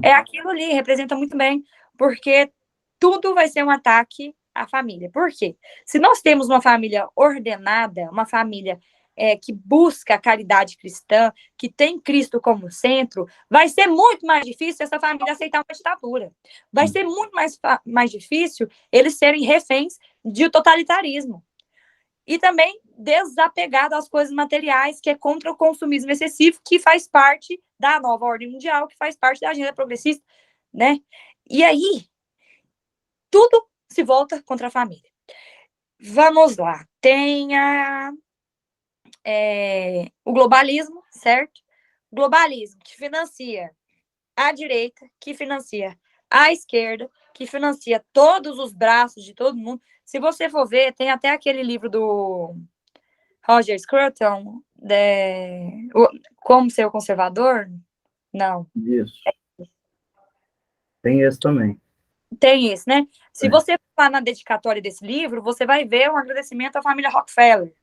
É aquilo ali, representa muito bem, porque tudo vai ser um ataque à família. Por quê? Se nós temos uma família ordenada, uma família que busca a caridade cristã, que tem Cristo como centro, vai ser muito mais difícil essa família aceitar uma ditadura. Vai ser muito mais difícil eles serem reféns de totalitarismo. E também desapegado às coisas materiais, que é contra o consumismo excessivo, que faz parte da nova ordem mundial, que faz parte da agenda progressista, né? E aí, tudo se volta contra a família. Vamos lá. Tem o globalismo, certo? O globalismo que financia a direita, que financia a esquerda, que financia todos os braços de todo mundo. Se você for ver, tem até aquele livro do Roger Scruton, Como Ser o Conservador? Não. Isso. Tem esse também. Tem esse, né? Se você for na dedicatória desse livro, você vai ver um agradecimento à família Rockefeller.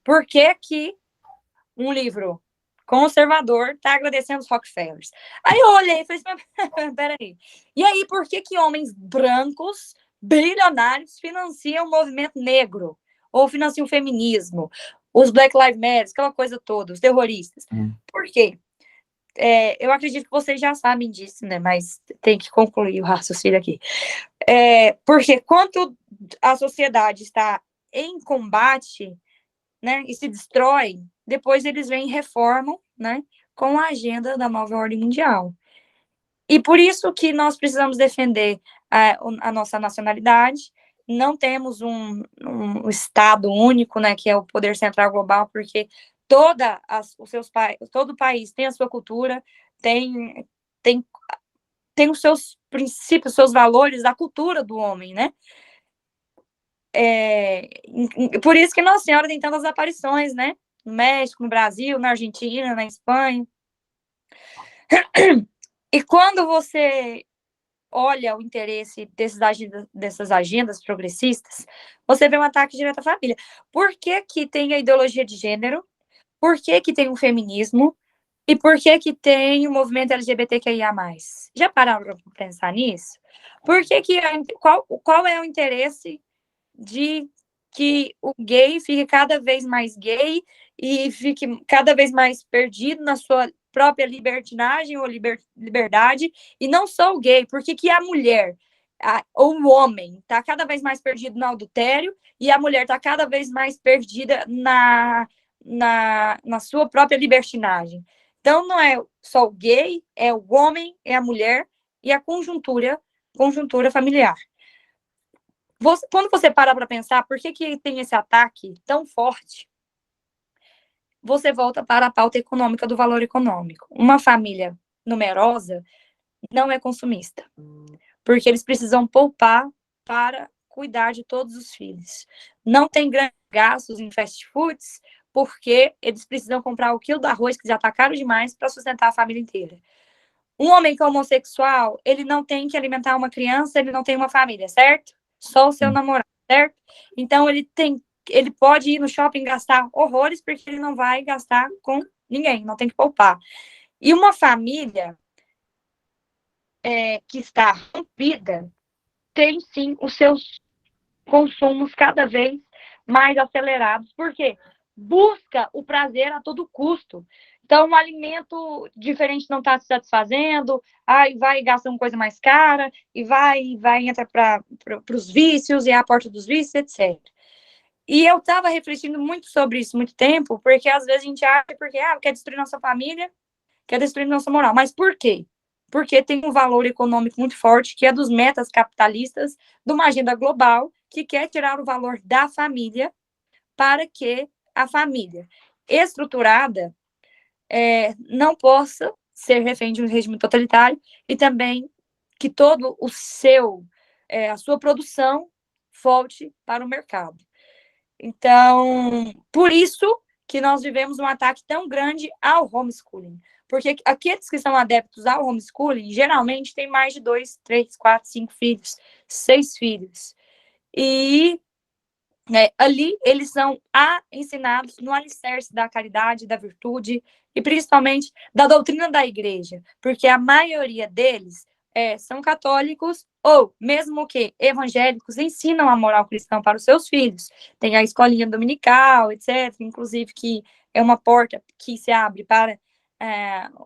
Por que que um livro conservador está agradecendo os Rockefellers? Aí eu olhei e falei assim, peraí. E aí, por que que homens brancos, bilionários, financiam o movimento negro? Ou financiam o feminismo? Os Black Lives Matter, aquela coisa toda, os terroristas. Por quê? Eu acredito que vocês já sabem disso, né? Mas tem que concluir o raciocínio aqui. Porque quando a sociedade está em combate, né, e se destrói, depois eles vêm e reformam, né, com a agenda da nova ordem mundial. E por isso que nós precisamos defender a nossa nacionalidade. Não temos um Estado único, né, que é o poder central global, porque todo o país tem a sua cultura, tem os seus princípios, os seus valores, da cultura do homem, né? Por isso que Nossa Senhora tem tantas aparições, né? No México, no Brasil, na Argentina, na Espanha. E quando você olha o interesse dessas agendas progressistas, você vê um ataque direto à família. Por que que tem a ideologia de gênero? Por que que tem o feminismo? E por que que tem o movimento LGBTQIA+. Já pararam para pensar nisso? Por que que qual é o interesse de que o gay fique cada vez mais gay e fique cada vez mais perdido na sua própria libertinagem ou liberdade, e não só o gay, porque que a mulher ou o homem está cada vez mais perdido no adultério e a mulher está cada vez mais perdida na sua própria libertinagem. Então, não é só o gay, é o homem, é a mulher e a conjuntura familiar. Quando você para pensar por que tem esse ataque tão forte, você volta para a pauta econômica do valor econômico. Uma família numerosa não é consumista, porque eles precisam poupar para cuidar de todos os filhos. Não tem grandes gastos em fast foods, porque eles precisam comprar o quilo do arroz, que já está caro demais, para sustentar a família inteira. Um homem que é homossexual, ele não tem que alimentar uma criança, ele não tem uma família, certo? Só o seu namorado, certo? Então, ele pode ir no shopping gastar horrores, porque ele não vai gastar com ninguém, não tem que poupar. E uma família que está rompida tem, sim, os seus consumos cada vez mais acelerados. Por quê? Busca o prazer a todo custo. Então, um alimento diferente não está se satisfazendo, aí vai e gasta uma coisa mais cara, e entra para os vícios, e é a porta dos vícios, etc. E eu estava refletindo muito sobre isso muito tempo, porque às vezes a gente acha porque quer destruir nossa família, quer destruir nossa moral. Mas por quê? Porque tem um valor econômico muito forte, que é dos metas capitalistas, de uma agenda global, que quer tirar o valor da família para que a família estruturada não possa ser refém de um regime totalitário e também que todo a sua produção volte para o mercado. Então, por isso que nós vivemos um ataque tão grande ao homeschooling. Porque aqueles que são adeptos ao homeschooling, geralmente têm mais de 2, 3, 4, 5 filhos, 6 filhos. E ali eles são ensinados no alicerce da caridade, da virtude e principalmente da doutrina da igreja, porque a maioria deles são católicos ou, mesmo que evangélicos, ensinam a moral cristã para os seus filhos. Tem a escolinha dominical, etc., inclusive que é uma porta que se abre para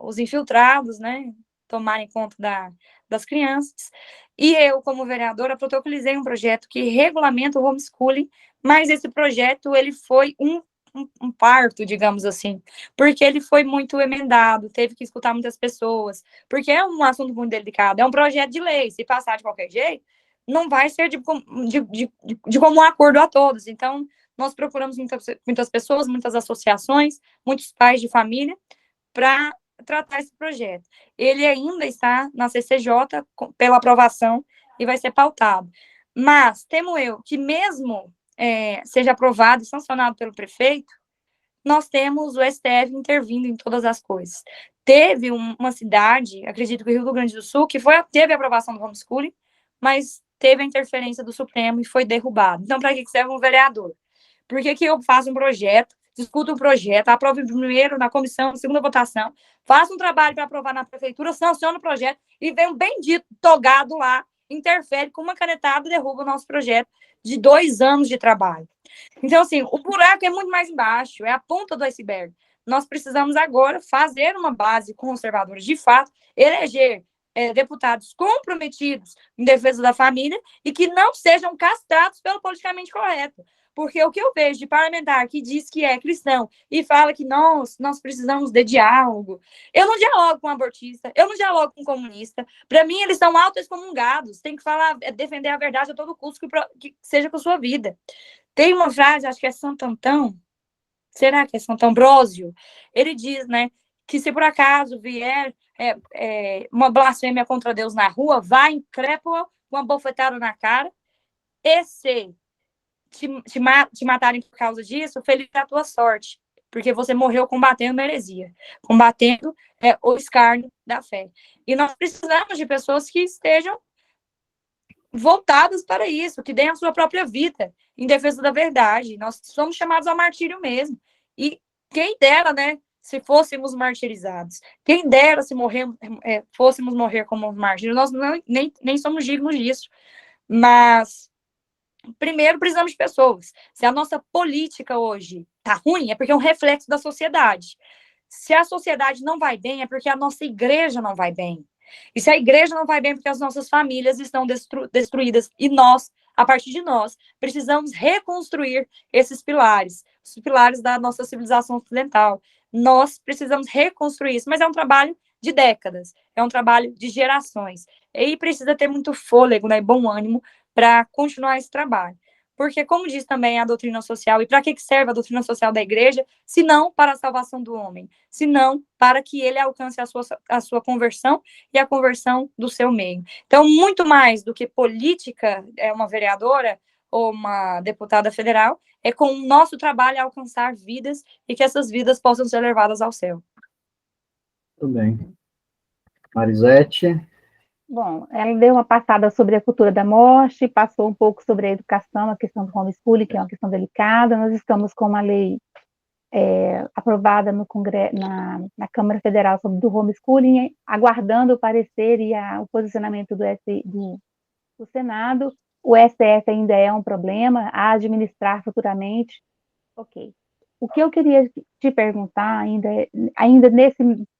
os infiltrados, né, tomarem conta das crianças. E eu, como vereadora, protocolizei um projeto que regulamenta o homeschooling, mas esse projeto ele foi um parto, digamos assim, porque ele foi muito emendado, teve que escutar muitas pessoas, porque é um assunto muito delicado, é um projeto de lei, se passar de qualquer jeito, não vai ser de comum acordo a todos. Então, nós procuramos muitas pessoas, muitas associações, muitos pais de família, para tratar esse projeto. Ele ainda está na CCJ pela aprovação e vai ser pautado. Mas temo eu que mesmo seja aprovado e sancionado pelo prefeito, nós temos o STF intervindo em todas as coisas. Teve uma cidade, acredito que o Rio Grande do Sul, que teve a aprovação do homeschooling, mas teve a interferência do Supremo e foi derrubado. Então, para que serve um vereador? Por que eu faço um projeto, discuto um projeto, aprovo primeiro na comissão, segunda votação, faço um trabalho para aprovar na prefeitura, sanciono o projeto e vem um bendito togado lá, interfere com uma canetada e derruba o nosso projeto de 2 anos de trabalho. Então, assim, o buraco é muito mais embaixo, é a ponta do iceberg. Nós precisamos agora fazer uma base conservadora de fato, eleger deputados comprometidos em defesa da família e que não sejam castrados pelo politicamente correto. Porque o que eu vejo de parlamentar que diz que é cristão e fala que nós precisamos de diálogo, eu não dialogo com um abortista, eu não dialogo com um comunista. Para mim, eles são autoexcomungados. Tem que defender a verdade a todo custo, que seja com a sua vida. Tem uma frase, acho que é Santo Antão, será que é Santo Ambrósio? Ele diz, né, que se por acaso vier uma blasfêmia contra Deus na rua, vá, incrépa, uma bofetada na cara, e se te matarem por causa disso, feliz é a tua sorte, porque você morreu combatendo a heresia, combatendo o escárnio da fé. E nós precisamos de pessoas que estejam voltadas para isso, que deem a sua própria vida em defesa da verdade. Nós somos chamados ao martírio mesmo. E quem dera, né, se fôssemos martirizados. Quem dera se fôssemos morrer como mártires. Nós nem somos dignos disso. Mas, primeiro, precisamos de pessoas. Se a nossa política hoje está ruim, é porque é um reflexo da sociedade. Se a sociedade não vai bem, é porque a nossa igreja não vai bem. E se a igreja não vai bem, porque as nossas famílias estão destruídas. E nós, a partir de nós, precisamos reconstruir esses pilares, os pilares da nossa civilização ocidental. Nós precisamos reconstruir isso, mas é um trabalho de décadas, é um trabalho de gerações. E precisa ter muito fôlego, né, e bom ânimo para continuar esse trabalho. Porque, como diz também a doutrina social, e para que serve a doutrina social da igreja, se não para a salvação do homem, se não para que ele alcance a sua conversão e a conversão do seu meio. Então, muito mais do que política, uma vereadora ou uma deputada federal, é com o nosso trabalho alcançar vidas e que essas vidas possam ser levadas ao céu. Muito bem. Marisete? Bom, ela deu uma passada sobre a cultura da morte, passou um pouco sobre a educação, a questão do homeschooling, que é uma questão delicada. Nós estamos com uma lei aprovada no na Câmara Federal sobre do homeschooling, aguardando o parecer e o posicionamento do Senado. O STF ainda é um problema a administrar futuramente. Ok. O que eu queria te perguntar ainda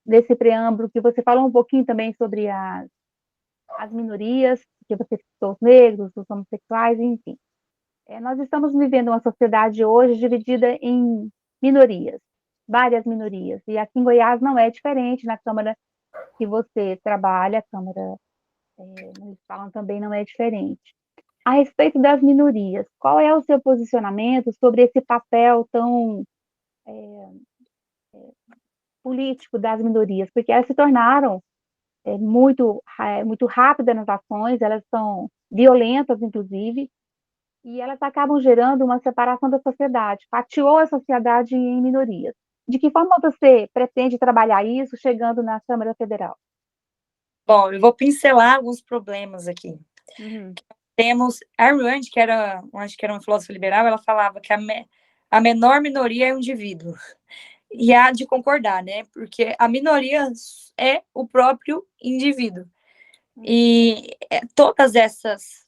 nesse preâmbulo, que você falou um pouquinho também sobre as minorias, que você citou os negros, os homossexuais, enfim. Nós estamos vivendo uma sociedade hoje dividida em minorias, várias minorias, e aqui em Goiás não é diferente, na Câmara que você trabalha, a Câmara Municipal também não é diferente. A respeito das minorias, qual é o seu posicionamento sobre esse papel tão político das minorias? Porque elas se tornaram muito rápidas nas ações, elas são violentas, inclusive, e elas acabam gerando uma separação da sociedade, fatiou a sociedade em minorias. De que forma você pretende trabalhar isso chegando na Câmara Federal? Bom, eu vou pincelar alguns problemas aqui. Temos a Ayn Rand, acho que era uma filósofa liberal, ela falava que a menor minoria é um indivíduo. E há de concordar, né? Porque a minoria é o próprio indivíduo. E todas essas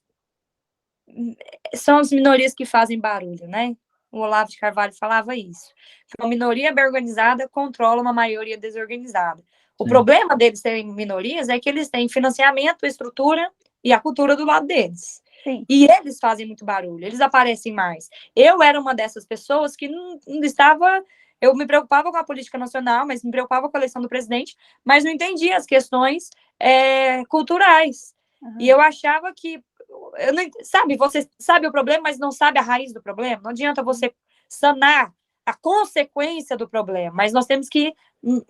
são as minorias que fazem barulho, né? O Olavo de Carvalho falava isso. Uma minoria bem organizada controla uma maioria desorganizada. O problema deles serem minorias é que eles têm financiamento, estrutura e a cultura do lado deles. Sim. E eles fazem muito barulho, eles aparecem mais. Eu era uma dessas pessoas que não estava... Eu me preocupava com a política nacional, mas me preocupava com a eleição do presidente, mas não entendia as questões culturais. E eu achava que... você sabe o problema, mas não sabe a raiz do problema. Não adianta você sanar a consequência do problema, mas nós temos que ir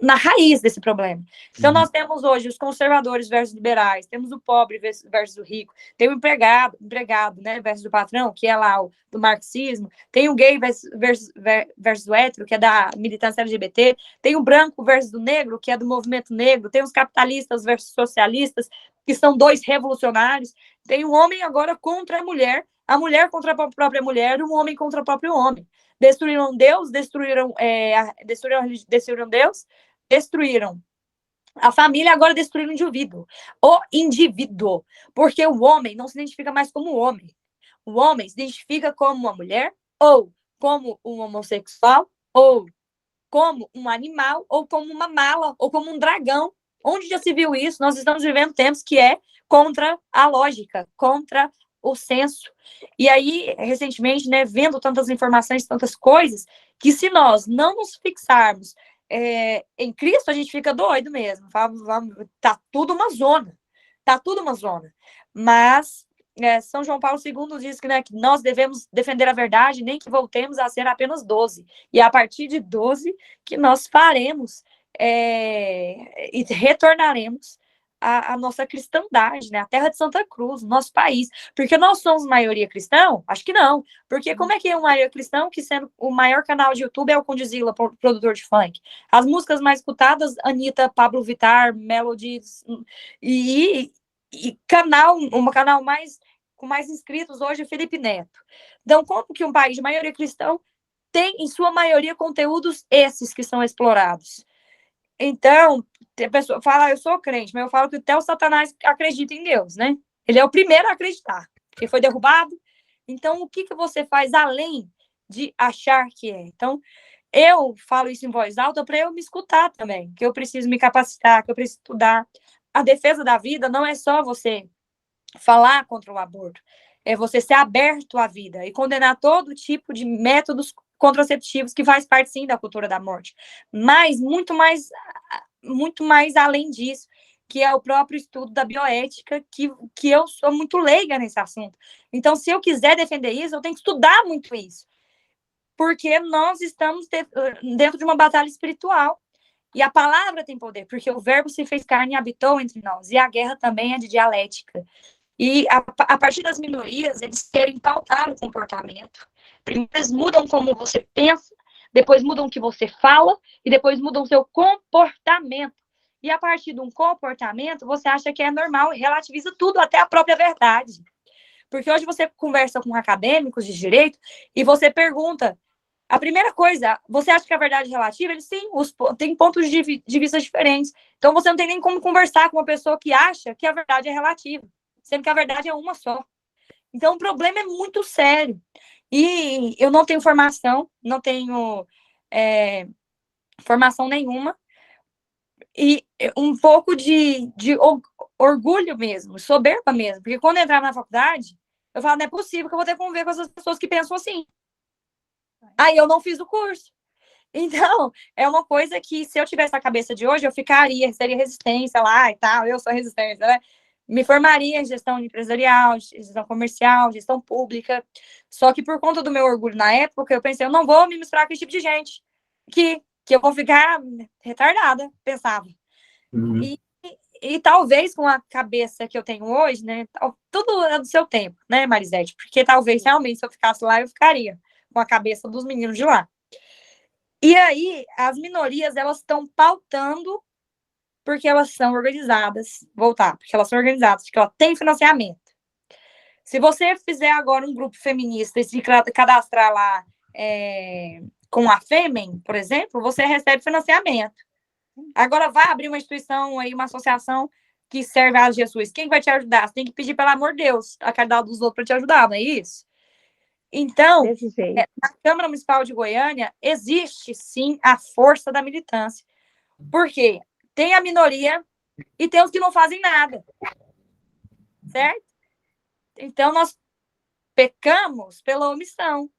na raiz desse problema. Então, nós temos hoje os conservadores versus liberais, temos o pobre versus o rico, tem o empregado, né, versus o patrão, que é lá do marxismo, tem o gay versus o hétero, que é da militância LGBT, tem o branco versus o negro, que é do movimento negro, tem os capitalistas versus socialistas, que são dois revolucionários, tem o homem agora contra a mulher contra a própria mulher, e o homem contra o próprio homem. Destruíram Deus, destruíram Deus, destruíram a família, agora destruíram o indivíduo. O indivíduo. Porque o homem não se identifica mais como homem. O homem se identifica como uma mulher, ou como um homossexual, ou como um animal, ou como uma mala, ou como um dragão. Onde já se viu isso? Nós estamos vivendo tempos que é contra a lógica, contra o senso. E aí, recentemente, né, vendo tantas informações, tantas coisas, que se nós não nos fixarmos em Cristo, a gente fica doido mesmo. Tá tudo uma zona. Tá tudo uma zona. Mas São João Paulo II diz que, né, que nós devemos defender a verdade, nem que voltemos a ser apenas 12. E é a partir de 12 que nós faremos e retornaremos a nossa cristandade, né? A terra de Santa Cruz, nosso país. Porque nós somos maioria cristão? Acho que não. Porque como é que é uma maioria cristão que sendo o maior canal de YouTube é o Condzilla, produtor de funk? As músicas mais escutadas, Anitta, Pablo Vittar, Melodies, e um canal com mais inscritos hoje é Felipe Neto. Então, como que um país de maioria cristão tem, em sua maioria, conteúdos esses que são explorados? Então, a pessoa fala, eu sou crente, mas eu falo que até o Satanás acredita em Deus, né? Ele é o primeiro a acreditar, porque foi derrubado. Então, o que você faz além de achar que é? Então, eu falo isso em voz alta para eu me escutar também, que eu preciso me capacitar, que eu preciso estudar. A defesa da vida não é só você falar contra o aborto, é você ser aberto à vida e condenar todo tipo de métodos contraceptivos que faz parte, sim, da cultura da morte. Mas muito mais além disso, que é o próprio estudo da bioética, que eu sou muito leiga nesse assunto. Então, se eu quiser defender isso, eu tenho que estudar muito isso. Porque nós estamos dentro de uma batalha espiritual. E a palavra tem poder, porque o verbo se fez carne e habitou entre nós. E a guerra também é de dialética. E a partir das minorias, eles querem pautar o comportamento. Primeiro eles mudam como você pensa, depois mudam o que você fala, e depois mudam o seu comportamento. E a partir de um comportamento, você acha que é normal e relativiza tudo, até a própria verdade. Porque hoje você conversa com acadêmicos de direito e você pergunta, a primeira coisa, você acha que a verdade é relativa? Eles sim, tem pontos de vista diferentes. Então você não tem nem como conversar com uma pessoa que acha que a verdade é relativa, sendo que a verdade é uma só. Então, o problema é muito sério. E eu não tenho formação, não tenho formação nenhuma, e um pouco de orgulho mesmo, soberba mesmo, porque quando eu entrava na faculdade, eu falava, não é possível que eu vou ter que conviver com essas pessoas que pensam assim. Aí eu não fiz o curso. Então, é uma coisa que, se eu tivesse a cabeça de hoje, eu seria resistência lá e tal, eu sou resistência, né? Me formaria em gestão empresarial, gestão comercial, gestão pública. Só que por conta do meu orgulho na época, eu pensei, eu não vou me misturar com esse tipo de gente, que eu vou ficar retardada, pensava. Uhum. E talvez com a cabeça que eu tenho hoje, né? Tudo é do seu tempo, né, Marisete? Porque talvez realmente, se eu ficasse lá, eu ficaria com a cabeça dos meninos de lá. E aí, as minorias, elas estão pautando porque elas são organizadas, porque elas são organizadas, porque elas têm financiamento. Se você fizer agora um grupo feminista e se cadastrar lá com a Fêmen, por exemplo, você recebe financiamento. Agora vai abrir uma instituição aí, uma associação que serve a Jesus. Quem vai te ajudar? Você tem que pedir, pelo amor de Deus, a caridade dos outros para te ajudar, não é isso? Então, na Câmara Municipal de Goiânia, existe, sim, a força da militância. Por quê? Tem a minoria e tem os que não fazem nada. Certo? Então, nós pecamos pela omissão.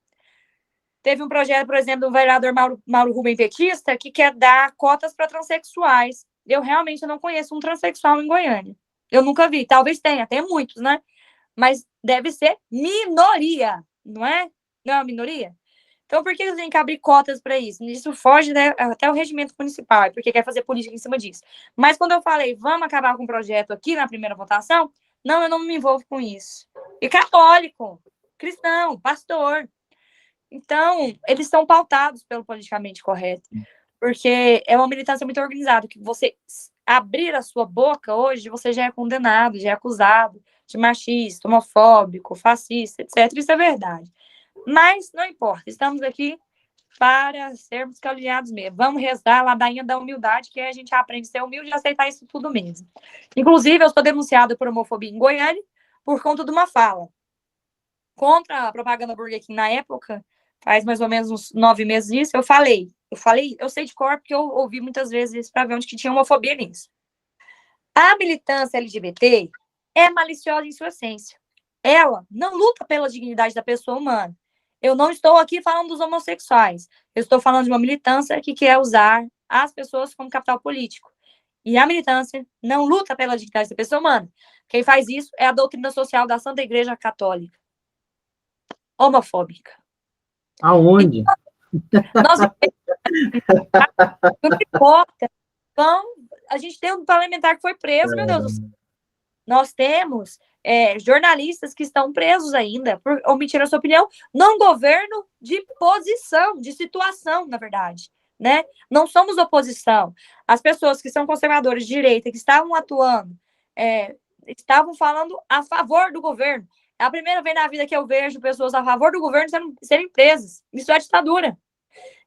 Teve um projeto, por exemplo, do vereador Mauro Rubem Petista, que quer dar cotas para transexuais. Eu realmente não conheço um transexual em Goiânia. Eu nunca vi. Talvez tenha, tem muitos, né? Mas deve ser minoria, não é? Não é uma minoria? Então, por que eles têm que abrir cotas para isso? Isso foge, né, até o regimento municipal, porque quer fazer política em cima disso. Mas quando eu falei, vamos acabar com o projeto aqui na primeira votação, não, eu não me envolvo com isso. E católico, cristão, pastor. Então, eles são pautados pelo politicamente correto, porque é uma militância muito organizada, que você abrir a sua boca hoje, você já é condenado, já é acusado de machista, homofóbico, fascista, etc. Isso é verdade. Mas não importa, estamos aqui para sermos caluniados mesmo. Vamos rezar a ladainha da humildade, que a gente aprende a ser humilde e aceitar isso tudo mesmo. Inclusive, eu estou denunciada por homofobia em Goiânia por conta de uma fala contra a propaganda Burger King na época, faz mais ou menos uns 9 meses isso, eu sei de cor, porque eu ouvi muitas vezes isso para ver onde que tinha homofobia nisso. A militância LGBT é maliciosa em sua essência. Ela não luta pela dignidade da pessoa humana. Eu não estou aqui falando dos homossexuais. Eu estou falando de uma militância que quer usar as pessoas como capital político. e a militância não luta pela dignidade da pessoa humana. Quem faz isso é a doutrina social da Santa Igreja Católica, homofóbica. Aonde? Nós não importa. Então, a gente tem um parlamentar que foi preso, meu Deus do céu. Nós temos jornalistas que estão presos ainda por omitir a sua opinião num governo de posição, de situação, na verdade, né? Não somos oposição. As pessoas que são conservadoras de direita, que estavam atuando, estavam falando a favor do governo. É a primeira vez na vida que eu vejo pessoas a favor do governo serem presas. Isso é ditadura.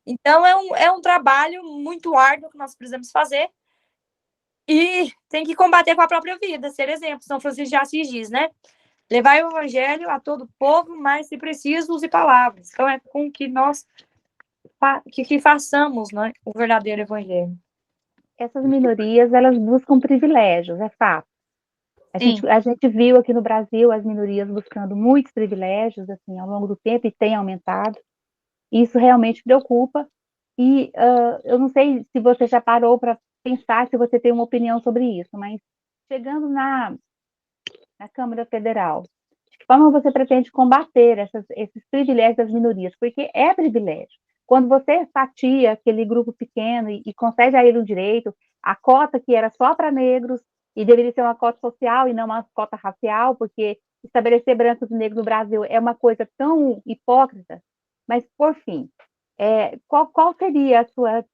Então, é um trabalho muito árduo que nós precisamos fazer. E tem que combater com a própria vida, ser exemplo. São Francisco de Assis diz, né? Levar o evangelho a todo povo, mas, se preciso, use palavras. Então, é com que nós que façamos, né, o verdadeiro evangelho. Essas minorias, elas buscam privilégios, é fato. A gente viu aqui no Brasil as minorias buscando muitos privilégios, assim, ao longo do tempo, e tem aumentado. Isso realmente preocupa. E eu não sei se você já parou para pensar, se você tem uma opinião sobre isso, mas chegando na Câmara Federal, de que forma você pretende combater esses privilégios das minorias? Porque é privilégio. Quando você fatia aquele grupo pequeno e concede a ele o direito, a cota que era só para negros, e deveria ser uma cota social e não uma cota racial, porque estabelecer brancos e negros no Brasil é uma coisa tão hipócrita. Mas, por fim, qual seria a sua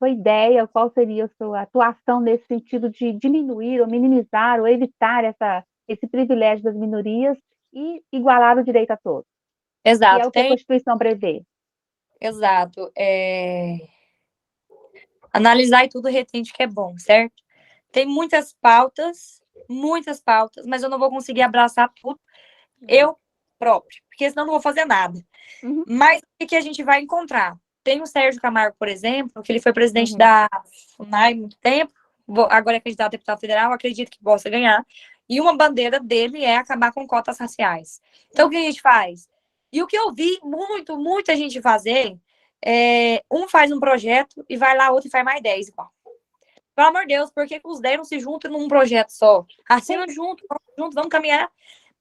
ideia, qual seria a sua atuação nesse sentido de diminuir ou minimizar ou evitar esse privilégio das minorias e igualar o direito a todos? Exato. Que é o que a Constituição prevê. Exato. Analisar e tudo retende que é bom, certo? Tem muitas pautas, mas eu não vou conseguir abraçar tudo eu próprio, porque senão eu não vou fazer nada. Uhum. Mas o que a gente vai encontrar? Tem o Sérgio Camargo, por exemplo, que ele foi presidente da FUNAI há muito tempo, agora é candidato a deputado federal, acredito que possa ganhar, e uma bandeira dele é acabar com cotas raciais. Então, o que a gente faz? E o que eu vi muita gente fazer, um faz um projeto e vai lá, outro e faz mais 10 igual. Pelo amor de Deus, por que os 10 não se juntam num projeto só? Assinam junto, vamos caminhar.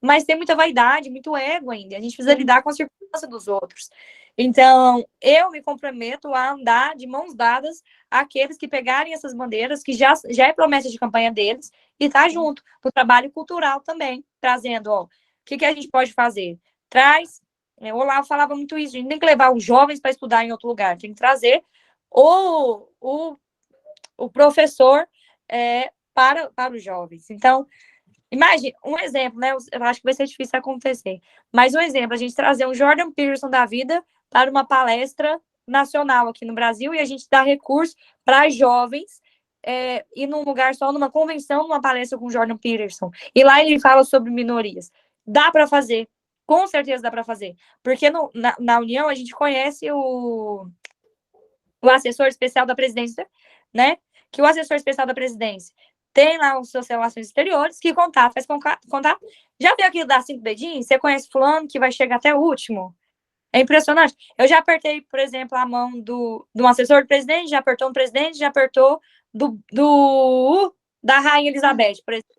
Mas tem muita vaidade, muito ego ainda. A gente precisa lidar com a circunstância dos outros. Então, eu me comprometo a andar de mãos dadas àqueles que pegarem essas bandeiras, que já é promessa de campanha deles, e tá junto no trabalho cultural também, trazendo, o que a gente pode fazer? Traz, o Olavo falava muito isso, a gente tem que levar os jovens para estudar em outro lugar, tem que trazer o professor para os jovens. Então, imagina, um exemplo, né? Eu acho que vai ser difícil acontecer. Mas um exemplo, a gente trazer um Jordan Peterson da vida para uma palestra nacional aqui no Brasil e a gente dá recurso para jovens ir num lugar só, numa convenção, numa palestra com o Jordan Peterson. E lá ele fala sobre minorias. Dá para fazer. Com certeza dá para fazer. Porque na União a gente conhece o assessor especial da presidência, né? Que o assessor especial da presidência tem lá os seus relações exteriores, que faz contato. Já viu aquilo da 5 dedinhos? Você conhece fulano que vai chegar até o último? É impressionante. Eu já apertei, por exemplo, a mão do assessor do presidente, já apertou um presidente, já apertou da Rainha Elizabeth, por exemplo.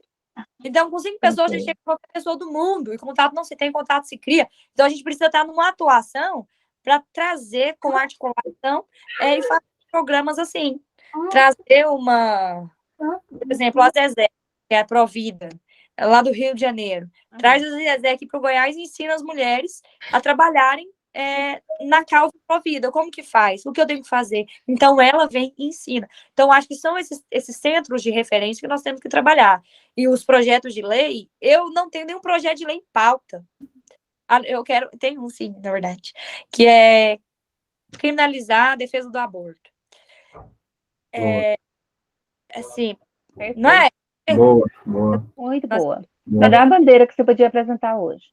Então, com 5 pessoas, a gente chega com qualquer pessoa do mundo, e contato não se tem, contato se cria. Então, a gente precisa estar numa atuação para trazer com articulação e fazer programas assim. Trazer por exemplo, a Zezé, que é a Provida, lá do Rio de Janeiro. Traz a Zezé aqui para o Goiás e ensina as mulheres a trabalharem na causa Provida. Como que faz? O que eu tenho que fazer? Então, ela vem e ensina. Então, acho que são esses centros de referência que nós temos que trabalhar. E os projetos de lei, eu não tenho nenhum projeto de lei em pauta. Tem um sim, na verdade, que é criminalizar a defesa do aborto. Assim, não é? Boa. Muito boa. Melhor a bandeira que você podia apresentar hoje.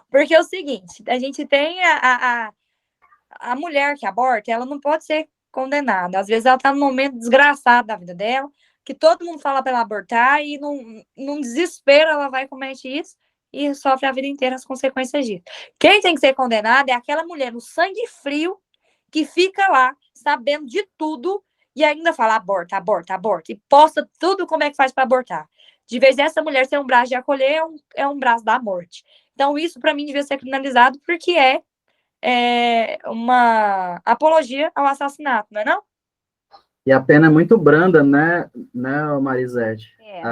Porque é o seguinte, a gente tem a mulher que aborta, ela não pode ser condenada. Às vezes ela está num momento desgraçado da vida dela, que todo mundo fala para ela abortar e num desespero ela vai e comete isso e sofre a vida inteira as consequências disso. Quem tem que ser condenada é aquela mulher no sangue frio que fica lá sabendo de tudo e ainda fala aborta, aborta, aborta, e posta tudo como é que faz para abortar. De vez dessa mulher ser um braço de acolher, é um braço da morte. Então, isso, para mim, devia ser criminalizado, porque é uma apologia ao assassinato, não é não? E a pena é muito branda, né, Marisete? É.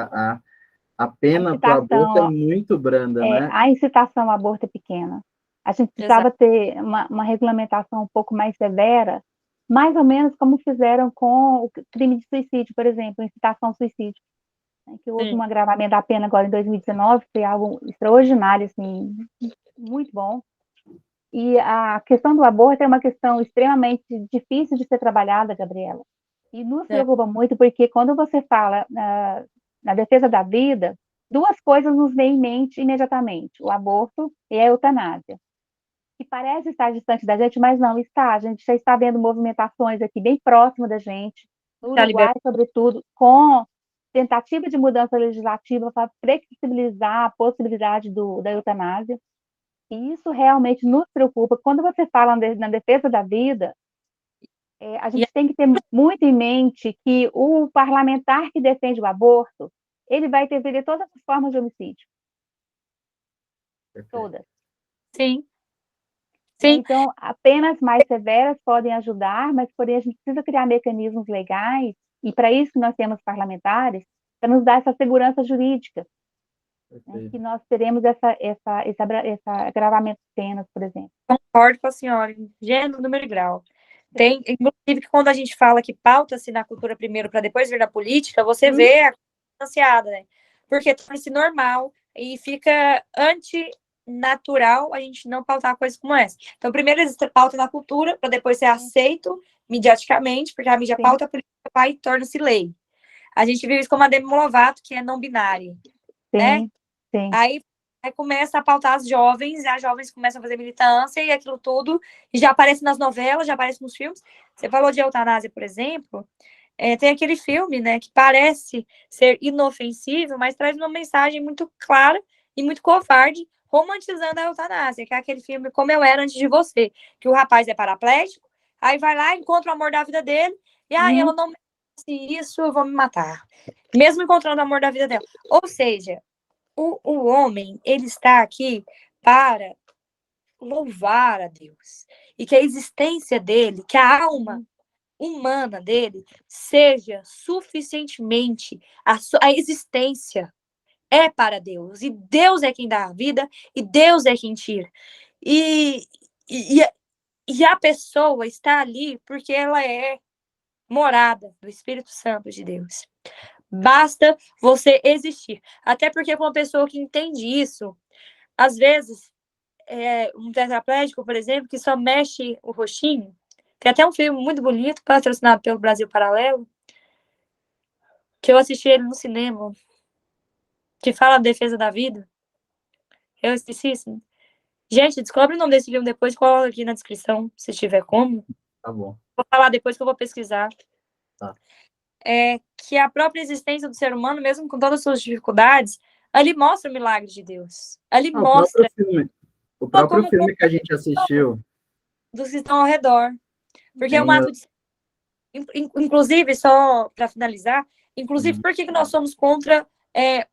A pena para o aborto é incitação, muito branda, né? a incitação ao aborto é pequena. A gente precisava ter uma regulamentação um pouco mais severa, mais ou menos como fizeram com o crime de suicídio, por exemplo, incitação ao suicídio, né, que houve um agravamento da pena agora em 2019, foi algo extraordinário, assim, muito bom. E a questão do aborto é uma questão extremamente difícil de ser trabalhada, Gabriela. E nos preocupa muito porque quando você fala na defesa da vida, duas coisas nos vêm em mente imediatamente: o aborto e a eutanásia. Que parece estar distante da gente, mas não está. A gente já está vendo movimentações aqui bem próximo da gente, no Uruguai, sobretudo, com tentativa de mudança legislativa para flexibilizar a possibilidade da eutanásia. E isso realmente nos preocupa. Quando você fala na defesa da vida, a gente tem que ter muito em mente que o parlamentar que defende o aborto, ele vai defender todas as formas de homicídio. Todas. Sim. Sim. Então, apenas mais severas podem ajudar, mas, porém, a gente precisa criar mecanismos legais, e para isso nós temos parlamentares, para nos dar essa segurança jurídica, né, que nós teremos esse agravamento de penas, por exemplo. Concordo com a senhora, em gênero, número e grau. Tem, inclusive, que quando a gente fala que pauta-se na cultura primeiro para depois vir na política, você vê a ansiada, né? Porque torna-se normal e fica antinatural a gente não pautar coisas como essa. Então, primeiro eles pautam na cultura, para depois ser aceito mediaticamente, porque a mídia pauta, a política vai e torna-se lei. A gente viu isso como a Demi Lovato, que é não binária, né? Sim. Aí começa a pautar as jovens, e as jovens começam a fazer militância e aquilo tudo, e já aparece nas novelas, já aparece nos filmes. Você falou de eutanásia, por exemplo, tem aquele filme, né, que parece ser inofensivo, mas traz uma mensagem muito clara e muito covarde, romantizando a eutanásia, que é aquele filme Como Eu Era Antes de Você, que o rapaz é paraplégico, aí vai lá, encontra o amor da vida dele, e aí ela não merece isso, eu vou me matar. Mesmo encontrando o amor da vida dela. Ou seja, o homem, ele está aqui para louvar a Deus. E que a existência dele, que a alma humana dele seja suficientemente, a existência é para Deus. E Deus é quem dá a vida e Deus é quem tira. E a pessoa está ali porque ela é morada do Espírito Santo de Deus. Basta você existir. Até porque uma pessoa que entende isso, às vezes, um tetraplégico, por exemplo, que só mexe o rostinho, tem até um filme muito bonito, patrocinado pelo Brasil Paralelo, que eu assisti ele no cinema, que fala da defesa da vida. Eu esqueci isso. Gente, descobre o nome desse filme depois, coloca aqui na descrição, se tiver como. Tá bom. Vou falar depois que eu vou pesquisar. Tá. Que a própria existência do ser humano, mesmo com todas as suas dificuldades, ali mostra o milagre de Deus. Ali mostra. O próprio filme que a gente assistiu. Dos que estão ao redor. Porque é um ato de. Inclusive, só para finalizar, inclusive, por que nós somos contra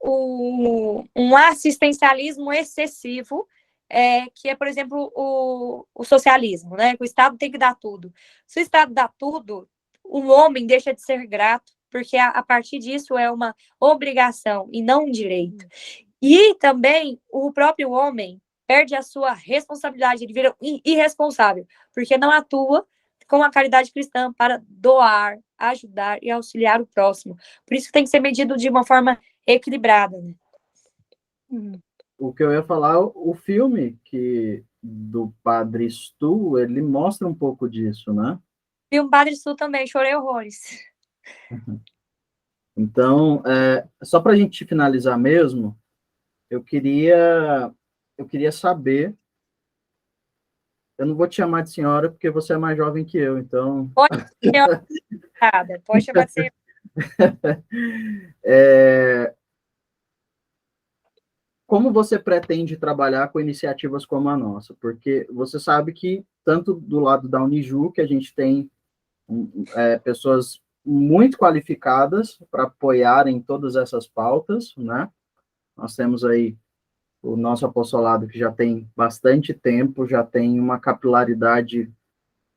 um assistencialismo excessivo, que é, por exemplo, o socialismo, né? Que o Estado tem que dar tudo. Se o Estado dá tudo, o homem deixa de ser grato, porque a partir disso é uma obrigação e não um direito. E também o próprio homem perde a sua responsabilidade, ele vira irresponsável, porque não atua com a caridade cristã para doar, ajudar e auxiliar o próximo. Por isso que tem que ser medido de uma forma equilibrada, né? O que eu ia falar, o filme do Padre Stu, ele mostra um pouco disso, né? E o Padre Stu também, chorei horrores. Então, só para a gente finalizar mesmo, eu queria saber, eu não vou te chamar de senhora porque você é mais jovem que eu, então... Pode chamar de senhora. Como você pretende trabalhar com iniciativas como a nossa? Porque você sabe que, tanto do lado da Uniju, que a gente tem pessoas muito qualificadas para apoiarem todas essas pautas, né? Nós temos aí o nosso apostolado que já tem bastante tempo, já tem uma capilaridade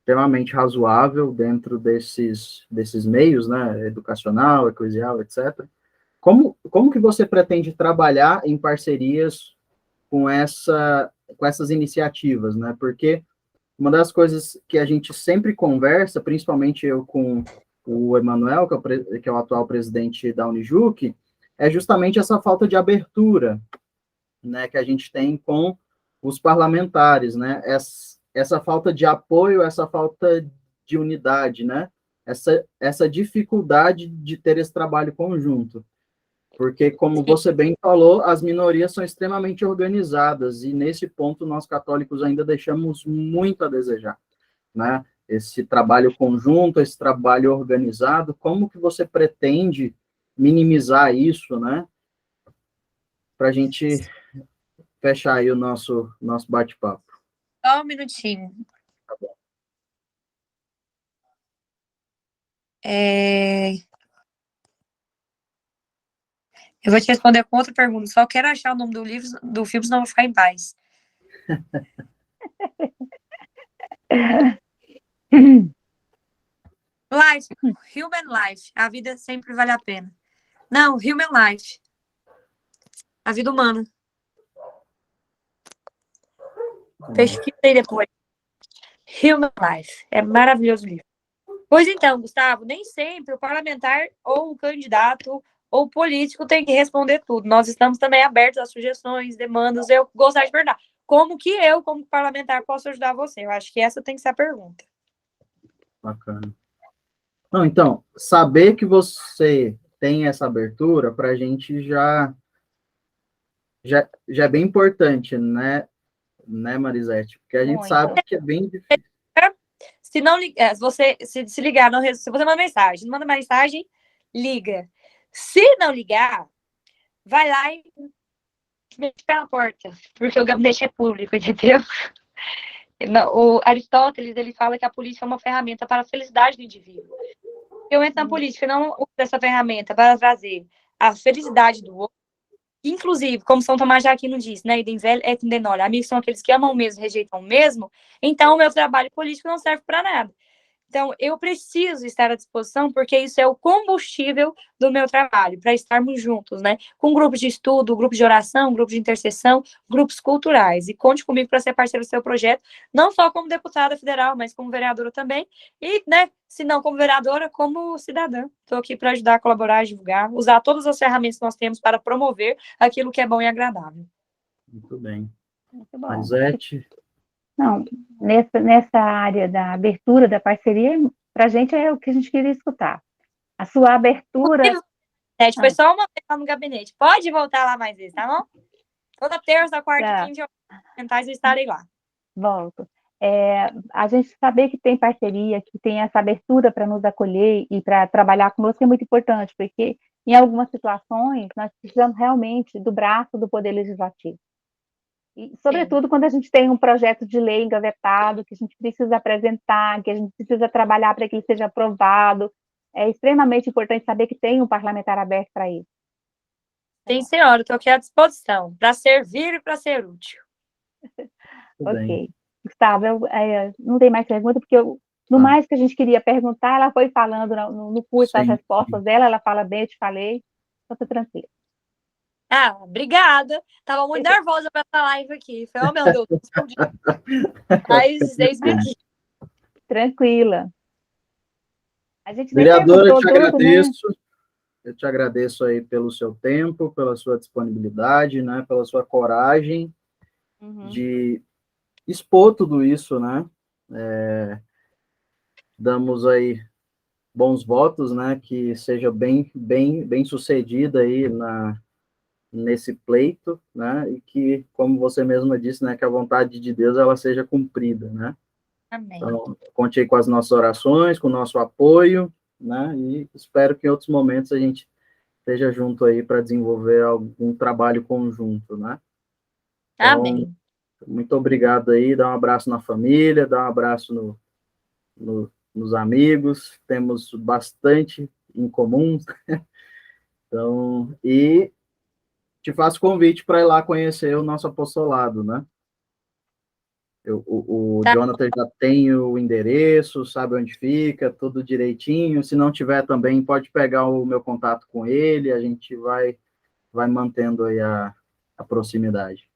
extremamente razoável dentro desses meios, né? Educacional, eclesial, etc. Como que você pretende trabalhar em parcerias com essas iniciativas, né? Porque uma das coisas que a gente sempre conversa, principalmente eu com o Emanuel, que é o atual presidente da Unijuc, é justamente essa falta de abertura, né, que a gente tem com os parlamentares, né? Essa falta de apoio, essa falta de unidade, né? Essa dificuldade de ter esse trabalho conjunto. Porque, como você bem falou, as minorias são extremamente organizadas, e nesse ponto nós católicos ainda deixamos muito a desejar, né? Esse trabalho conjunto, esse trabalho organizado, como que você pretende minimizar isso, né? Para a gente fechar aí o nosso bate-papo. Só um minutinho. Eu vou te responder com outra pergunta. Só quero achar o nome do livro, do filme, senão eu vou ficar em paz. Life, Human Life. A vida sempre vale a pena. Não, Human Life. A vida humana. Pesquisei depois. Human Life. É maravilhoso o livro. Pois então, Gustavo, nem sempre o parlamentar ou o candidato ou o político tem que responder tudo. Nós estamos também abertos a sugestões, demandas. Eu gostaria de perguntar, como que eu, como parlamentar, posso ajudar você? Eu acho que essa tem que ser a pergunta. Bacana. Não, então, saber que você tem essa abertura para a gente já é bem importante, né, Marisete? Porque a gente Muito. sabe que é bem difícil. Se não se você se ligar, se você manda mensagem, liga. Se não ligar, vai lá e mete pela porta, porque o gabinete é público, entendeu? O Aristóteles, ele fala que a política é uma ferramenta para a felicidade do indivíduo. Eu entro na política e não uso essa ferramenta para trazer a felicidade do outro. Inclusive, como São Tomás de Aquino diz, né? Idem vel et denole. Amigos são aqueles que amam o mesmo, rejeitam o mesmo. Então, o meu trabalho político não serve para nada. Então, eu preciso estar à disposição, porque isso é o combustível do meu trabalho, para estarmos juntos, né? Com grupos de estudo, grupos de oração, grupos de intercessão, grupos culturais. E conte comigo para ser parceiro do seu projeto, não só como deputada federal, mas como vereadora também. E, né, se não como vereadora, como cidadã. Estou aqui para ajudar, colaborar, divulgar, usar todas as ferramentas que nós temos para promover aquilo que é bom e agradável. Muito bem. Muito bom. Marisete? Não, nessa área da abertura da parceria, para a gente é o que a gente queria escutar. A sua abertura. Foi só uma vez lá no gabinete. Pode voltar lá mais vezes, tá bom? Toda terça, quarta e quinta eu estarei lá. Volto. A gente saber que tem parceria, que tem essa abertura para nos acolher e para trabalhar conosco é muito importante, porque em algumas situações nós precisamos realmente do braço do Poder Legislativo. E, sobretudo, quando a gente tem um projeto de lei engavetado, que a gente precisa apresentar, que a gente precisa trabalhar para que ele seja aprovado, é extremamente importante saber que tem um parlamentar aberto para isso. Sim, senhora, estou aqui à disposição, para servir e para ser útil. Ok. Gustavo, não tem mais pergunta, porque no mais que a gente queria perguntar, ela foi falando no curso as respostas dela, ela fala bem, eu te falei, então estou tranquila. Ah, obrigada. Tava muito nervosa para essa live aqui. Falei, oh, meu Deus, mas eis-me aqui. Tranquila. A gente Vereadora, eu te agradeço. Né? Eu te agradeço aí pelo seu tempo, pela sua disponibilidade, né, pela sua coragem de expor tudo isso, né? Damos aí bons votos, né, que seja bem sucedida aí nesse pleito, né, e que, como você mesma disse, né, que a vontade de Deus ela seja cumprida, né? Amém. Então, conte aí com as nossas orações, com o nosso apoio, né, e espero que em outros momentos a gente esteja junto aí para desenvolver algum trabalho conjunto, né? Então, muito obrigado aí, dá um abraço na família, dá um abraço nos amigos, temos bastante em comum. Então, e te faço convite para ir lá conhecer o nosso apostolado, né? O Tá. Jonathan já tem o endereço, sabe onde fica, tudo direitinho. Se não tiver também, pode pegar o meu contato com ele, a gente vai mantendo aí a proximidade.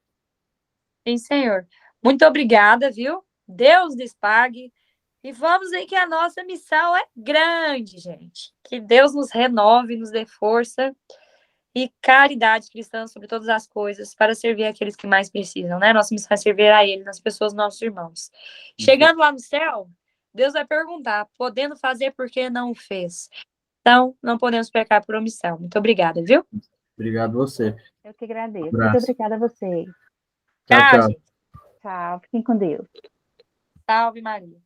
Sim, senhor. Muito obrigada, viu? Deus lhes pague. E vamos aí que a nossa missão é grande, gente. Que Deus nos renove, nos dê força e caridade cristã sobre todas as coisas para servir aqueles que mais precisam, né? Nossa missão é servir a Ele, nas pessoas dos nossos irmãos. Chegando lá no céu, Deus vai perguntar, podendo fazer por que não o fez? Então, não podemos pecar por omissão. Muito obrigada, viu? Obrigado a você. Eu que agradeço. Muito Abraço. obrigada a vocês. Tchau, Tchau, tchau. gente. Tchau. Fiquem com Deus. Salve Maria.